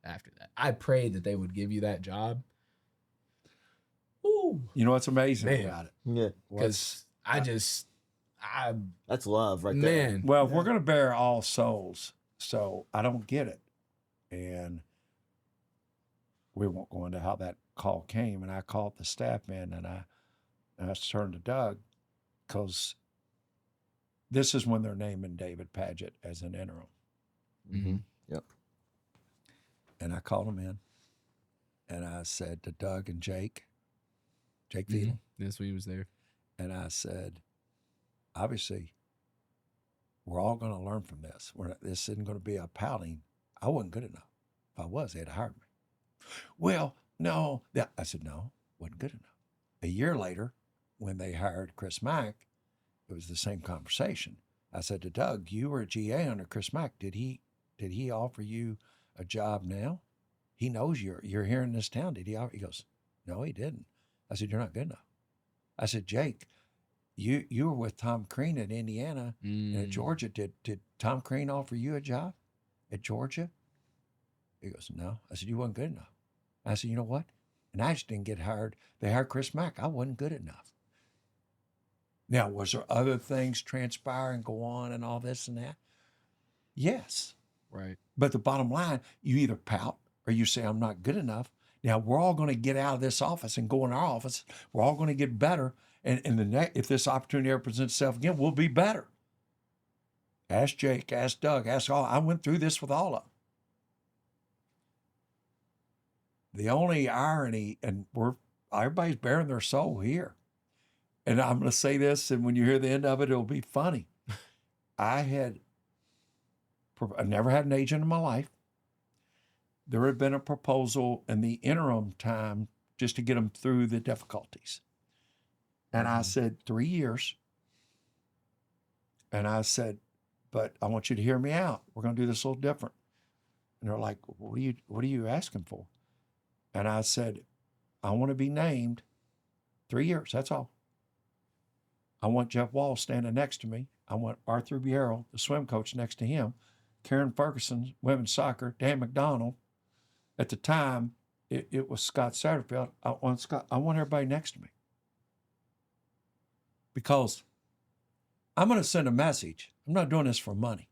after that. I prayed that they would give you that job. Ooh. You know what's amazing Man. about it? Yeah. Because That's love right there. man. Well, we're going to bear all souls, so I don't get it. And we won't go into how that call came. And I called the staff man, and I turned to Doug, because this is when they're naming David Padgett as an interim. Mm-hmm. Yep. And I called him in, and I said to Doug and Jake Fiedel, That's when he was there. and I said, obviously, we're all going to learn from this. This isn't going to be a pouting. I wasn't good enough. If I was, they'd hired me. Well, no. I said, no, wasn't good enough. A year later, when they hired Chris Mack, it was the same conversation. I said to Doug, you were a GA under Chris Mack. Did he offer you a job now? He knows you're here in this town. Did he offer? He goes, no, he didn't. I said, you're not good enough. I said, Jake, you were with Tom Crean at Indiana and at Georgia. Did Tom Crean offer you a job at Georgia? He goes, no. I said, you wasn't good enough. I said, you know what? And I just didn't get hired. They hired Chris Mack. I wasn't good enough. Now, was there other things transpire and go on and all this and that? Yes. Right. But the bottom line, you either pout or you say, I'm not good enough. Now, we're all going to get out of this office and go in our office. We're all going to get better. And if this opportunity ever presents itself again, we'll be better. Ask Jake, ask Doug, ask all. I went through this with all of them. The only irony, and everybody's bearing their soul here. And I'm going to say this, and when you hear the end of it, it'll be funny. I never had an agent in my life. There had been a proposal in the interim time just to get them through the difficulties. And I said, 3 years. And I said, but I want you to hear me out. We're going to do this a little different. And they're like, what are you asking for? And I said, I want to be named 3 years. That's all. I want Jeff Wall standing next to me. I want Arthur Buerel, the swim coach, next to him. Karen Ferguson, women's soccer. Dan McDonald. At the time, it was Scott Satterfield. I want everybody next to me. Because I'm going to send a message. I'm not doing this for money.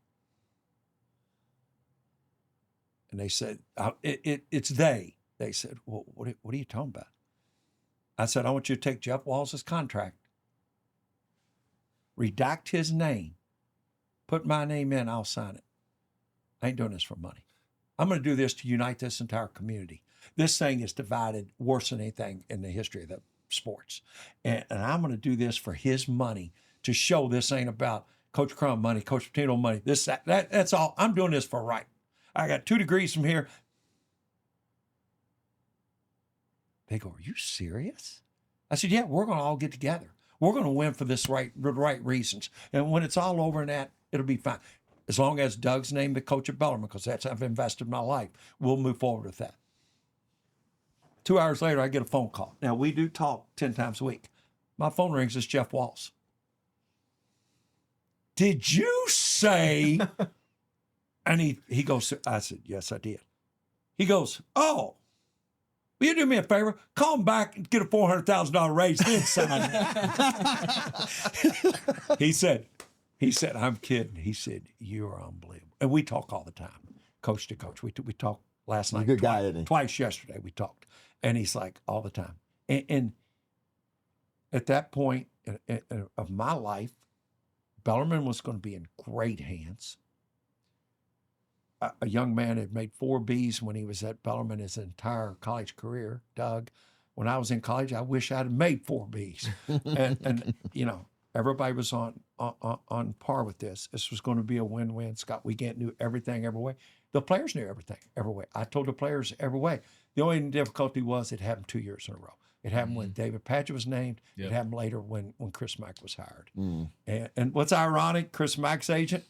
And they said, it's they. They said, well, what are you talking about? I said, I want you to take Jeff Walls' contract, redact his name, put my name in, I'll sign it. I ain't doing this for money. I'm going to do this to unite this entire community. This thing is divided worse than anything in the history of the sports. And I'm going to do this for his money to show this ain't about Coach Crum money, Coach Pitino money, this, that's all. I'm doing this for right. I got 2 degrees from here. They go, are you serious? I said, yeah, we're going to all get together. We're going to win for the right reasons. And when it's all over and that, it'll be fine. As long as Doug's named the coach at Bellarmine, because that's how I've invested my life, we'll move forward with that. 2 hours later, I get a phone call. Now, we do talk 10 times a week. My phone rings, it's Jeff Walls. Did you say? And he goes, I said, yes, I did. He goes, oh, will you do me a favor? Call him back and get a $400,000 raise, then sign it. He said, I'm kidding. He said, you're unbelievable. And we talk all the time, coach to coach. We talked last night. Good guy, isn't he? Twice yesterday we talked. And he's like, all the time. And at that point, of my life, Bellarmine was going to be in great hands. A young man had made 4 Bs when he was at Bellarmine his entire college career, Doug. When I was in college, I wish I'd made 4 Bs. and you know, everybody was on par with this. This was going to be a win-win. Scott Wiegand knew everything every way. The players knew everything every way. I told the players every way. The only difficulty was it happened 2 years in a row. It happened when David Padgett was named. Yep. It happened later when Chris Mack was hired. And what's ironic, Chris Mack's agent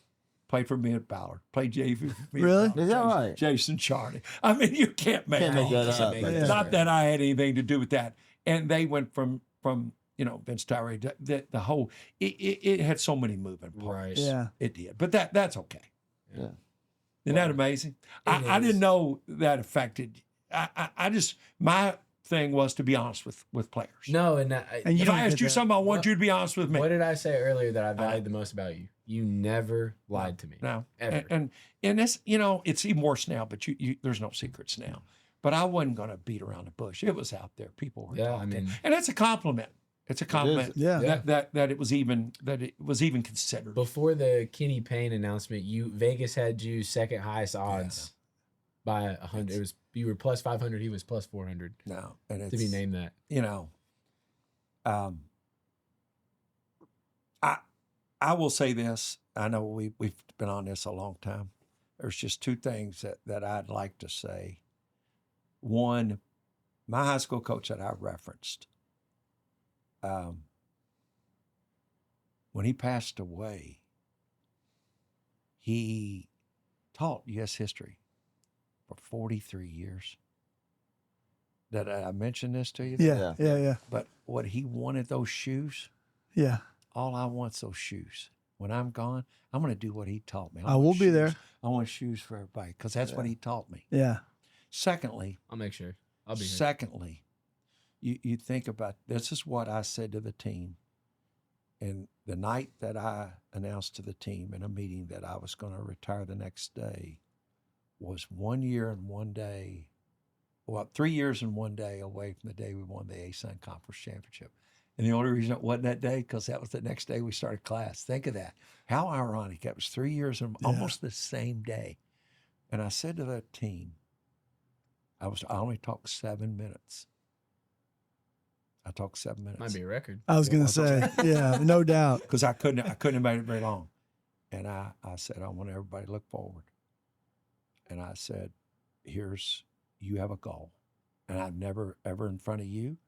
played for me at Ballard. Played JV for me. Really? Is that right? Jason Charney. I mean, you can't make that up. Not that I had anything to do with that. And they went from you know, Vince Tyree, the whole, it had so many moving parts. Right. Yeah. It did. But that's okay. Yeah. Isn't that amazing? I didn't know that affected. I just, my thing was to be honest with players. No, and if I asked you something, I want you to be honest with me. What did I say earlier that I valued the most about you? You never lied to me. No. Ever. And this, you know, it's even worse now, but you there's no secrets now. But I wasn't going to beat around the bush. It was out there. People were talking. I mean, and it's a compliment. It's a compliment that it was even considered. Before the Kenny Payne announcement, Vegas had you second highest odds by 100. It was you were plus 500, he was plus 400. No, and it's, to be named that. You know, I will say this. I know we've been on this a long time. There's just 2 things that I'd like to say. One, my high school coach that I referenced, when he passed away, he taught U.S. history for 43 years. Did I mention this to you? Yeah. But what he wanted, those shoes. Yeah. All I want's those shoes. When I'm gone, I'm going to do what he taught me. I will be there. I want shoes for everybody because that's what he taught me. Yeah. Secondly, I'll make sure. I'll be here. Secondly, you think about, this is what I said to the team. And the night that I announced to the team in a meeting that I was going to retire the next day was 1 year and 1 day, 3 years and 1 day away from the day we won the ASUN Conference Championship. And the only reason it wasn't that day, because that was the next day we started class. Think of that. How ironic. That was 3 years and almost the same day. And I said to the team, I only talked 7 minutes. I talked 7 minutes. Might be a record. I was going to say, yeah, no doubt. Because I couldn't have made it very long. And I said, I want everybody to look forward. And I said, you have a goal. And I've never, ever in front of you,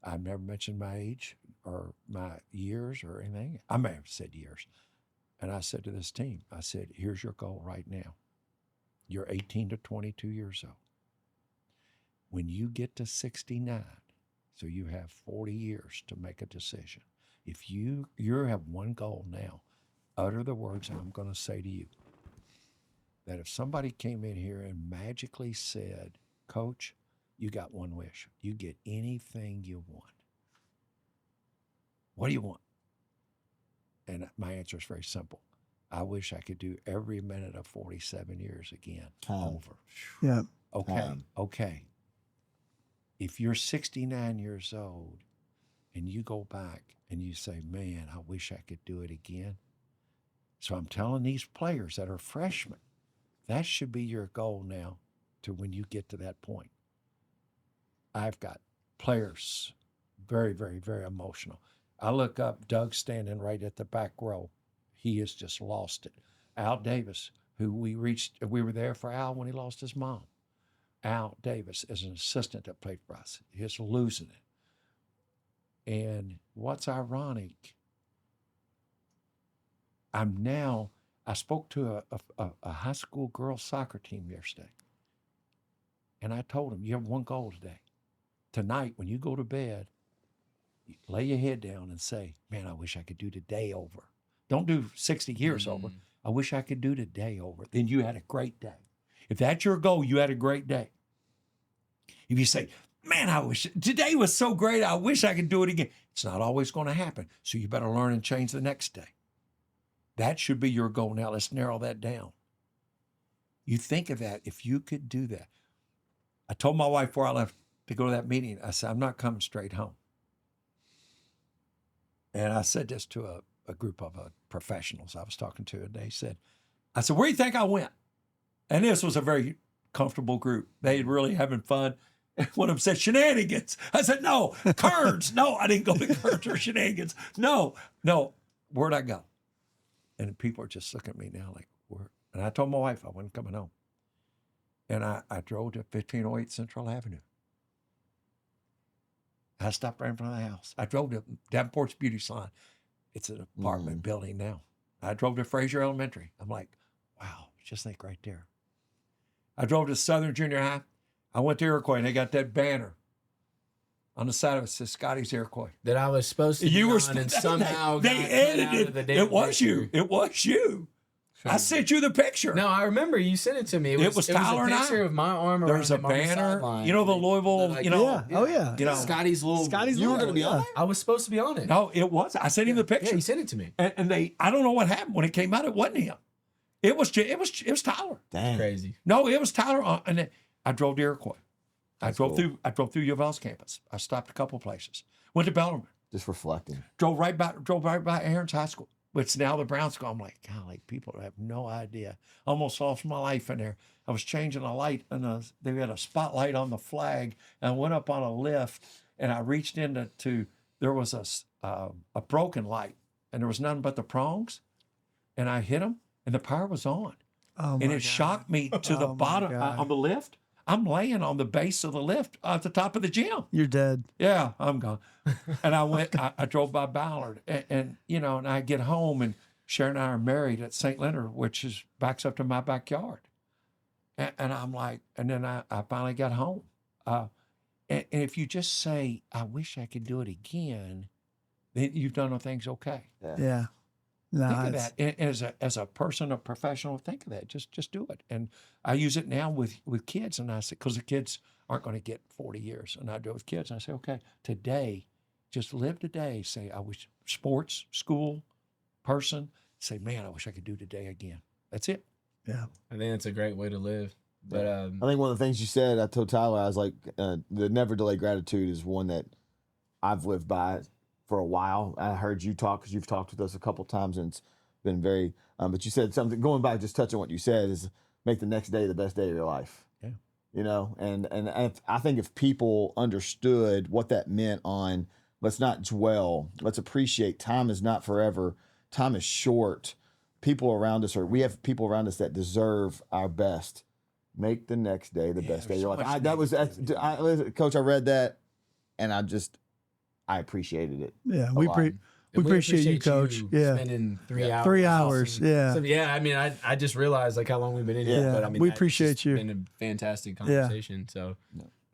I've never mentioned my age or my years or anything. I may have said years. And I said to this team, I said, here's your goal right now. You're 18 to 22 years old. When you get to 69, so you have 40 years to make a decision. If you have one goal now, utter the words I'm going to say to you. That if somebody came in here and magically said, Coach, you got one wish. You get anything you want. What do you want? And my answer is very simple. I wish I could do every minute of 47 years again over. Yeah. Okay. If you're 69 years old and you go back and you say, man, I wish I could do it again. So I'm telling these players that are freshmen, that should be your goal now to when you get to that point. I've got players very, very, very emotional. I look up, Doug standing right at the back row. He has just lost it. Al Davis, who we were there for Al when he lost his mom. Al Davis is an assistant that played for us. He's losing it. And what's ironic, I spoke to a high school girls soccer team yesterday. And I told them, you have one goal today. Tonight, when you go to bed, you lay your head down and say, man, I wish I could do today over. Don't do 60 years over. I wish I could do today over. Then you had a great day. If that's your goal, you had a great day. If you say, man, I wish today was so great, I wish I could do it again. It's not always going to happen. So you better learn and change the next day. That should be your goal. Now let's narrow that down. You think of that, if you could do that. I told my wife before I left to go to that meeting, I said, I'm not coming straight home. And I said this to a group of professionals I was talking to, and they said, I said, where do you think I went? And this was a very comfortable group. They really having fun. And one of them said, shenanigans. I said, no, Kearns. No, I didn't go to Kearns or shenanigans. No, where'd I go? And people are just looking at me now like, where? And I told my wife I wasn't coming home. And I drove to 1508 Central Avenue. I stopped right in front of the house. I drove to Davenport's Beauty Salon. It's an apartment building now. I drove to Frazier Elementary. I'm like, wow, just think right there. I drove to Southern Junior High. I went to Iroquois, and they got that banner on the side of it. Says Scotty's Iroquois. That I was supposed to be on, and somehow they edited it. It was you. It was you. I sent you the picture. No, I remember you sent it to me. It was Tyler a and I. picture of my arm around There's a him on the banner. sideline. You know the Louisville. Like, you know. Yeah. Oh yeah. You know. Scotty's little. You were going to be on it? I was supposed to be on it. No, it was. I sent him the picture. Yeah, he sent it to me. And they. I don't know what happened when it came out. It wasn't him. It was Tyler. Dang. Crazy. No, it was Tyler. And then I drove to Iroquois. I drove cool. through U of L's campus. I stopped a couple places. Went to Bellarmine. Just reflecting. Drove right by Aaron's High School. It's now the Brown School. I'm like, golly, people have no idea. Almost lost my life in there. I was changing a light, and they had a spotlight on the flag, and I went up on a lift, and I reached into there was a broken light, and there was nothing but the prongs, and I hit them, and the power was on. Oh, And it shocked me to the bottom on the lift. I'm laying on the base of the lift at the top of the gym. You're dead. Yeah, I'm gone. And I drove by Ballard, and you know, and I get home, and Sharon and I are married at St. Leonard, which backs up to my backyard. And I'm like, and then I finally got home. And if you just say, I wish I could do it again, then you've done things okay. Yeah. No, Think of that. And as a person, a professional, think of that. Just do it. And I use it now with kids. And I say, because the kids aren't going to get 40 years. And I do it with kids. And I say, okay, today, just live today. Say, I wish sports, school, person. Say, man, I wish I could do today again. That's it. Yeah. I think it's a great way to live. But I think one of the things you said, I told Tyler, I was like, the never delay gratitude is one that I've lived by for a while. I heard you talk because you've talked with us a couple times, and it's been very. But you said something. Going back, just touching what you said, is make the next day the best day of your life. Yeah. You know, and I think if people understood what that meant on, let's not dwell. Let's appreciate. Time is not forever. Time is short. People around us we have people around us that deserve our best. Make the next day the best day of your life. Coach, I read that, and I appreciated it. Yeah, we appreciate you, Coach. Spending 3 hours. 3 hours. Yeah. So, yeah, I mean, I just realized like how long we've been in here. Yeah. But I mean, We it's appreciate just you. Been a fantastic conversation. So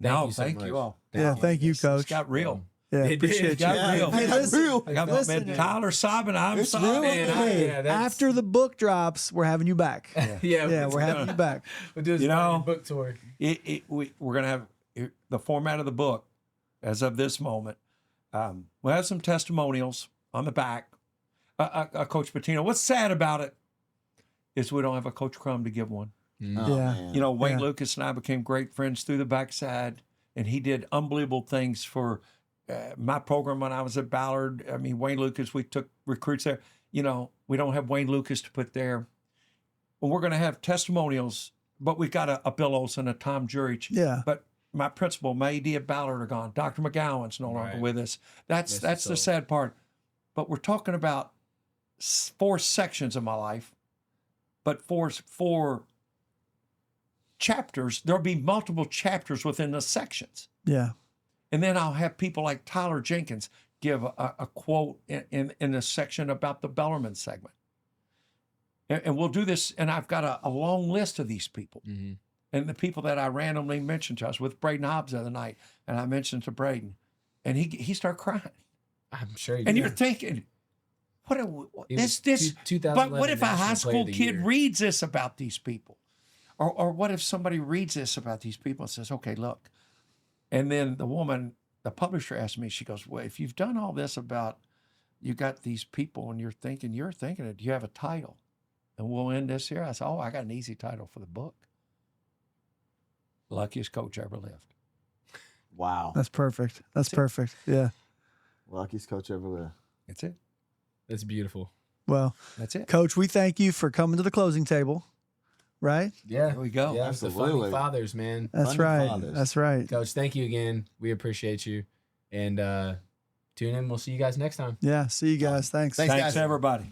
Thank much. you all. Thank you, Coach. It's got real. Yeah, It appreciate It got you. real. Hey, listen, I got my man Tyler sobbing. I'm It's sobbing. real. Man, Hey, that's- after the book drops, we're having you back. Yeah, we're having you back. We'll do You know, a book tour. We're going to have the format of the book as of this moment. We'll have some testimonials on the back. Coach Pitino, what's sad about it is we don't have a Coach Crum to give one. Oh, Yeah. man. You know, Wayne Yeah. Lucas and I became great friends through the backside, and he did unbelievable things for my program when I was at Ballard. I mean, Wayne Lucas, we took recruits there. You know, we don't have Wayne Lucas to put there. Well, we're going to have testimonials, but we've got a Bill Olson, a Tom Jurich. Yeah. But my principal, my AD at Ballard are gone. Dr. McGowan's no longer Right. with us. That's Yes, the so. sad part. But we're talking about 4 sections of my life, but four chapters. There'll be multiple chapters within the sections. Yeah. And then I'll have people like Tyler Jenkins give a quote in the section about the Bellarmine segment. And we'll do this, and I've got a long list of these people. Mm-hmm. And the people that I randomly mentioned to us with Braden Hobbs the other night, and I mentioned to Braden, and he started crying. I'm sure you And did. you're thinking, what It this was 2011 but what if a high National Player school of the kid Year. reads this about these people? Or what if somebody reads this about these people and says, okay, look. And then the publisher asked me, she goes, well, if you've done all this about, you got these people and you're thinking it, do you have a title? And we'll end this here. I said, I got an easy title for the book. Luckiest coach ever lived. Wow. That's perfect. That's perfect. Yeah. Luckiest coach ever lived. That's it. That's beautiful. Well, That's it. Coach, we thank you for coming to the closing table. Right? Yeah. There we go. Yeah, it's the Absolutely. Funding Fathers, man. That's Funding right. fathers. That's right. Coach, thank you again. We appreciate you. And tune in. We'll see you guys next time. Yeah. See you guys. Thanks. Thanks, Thanks, guys. everybody.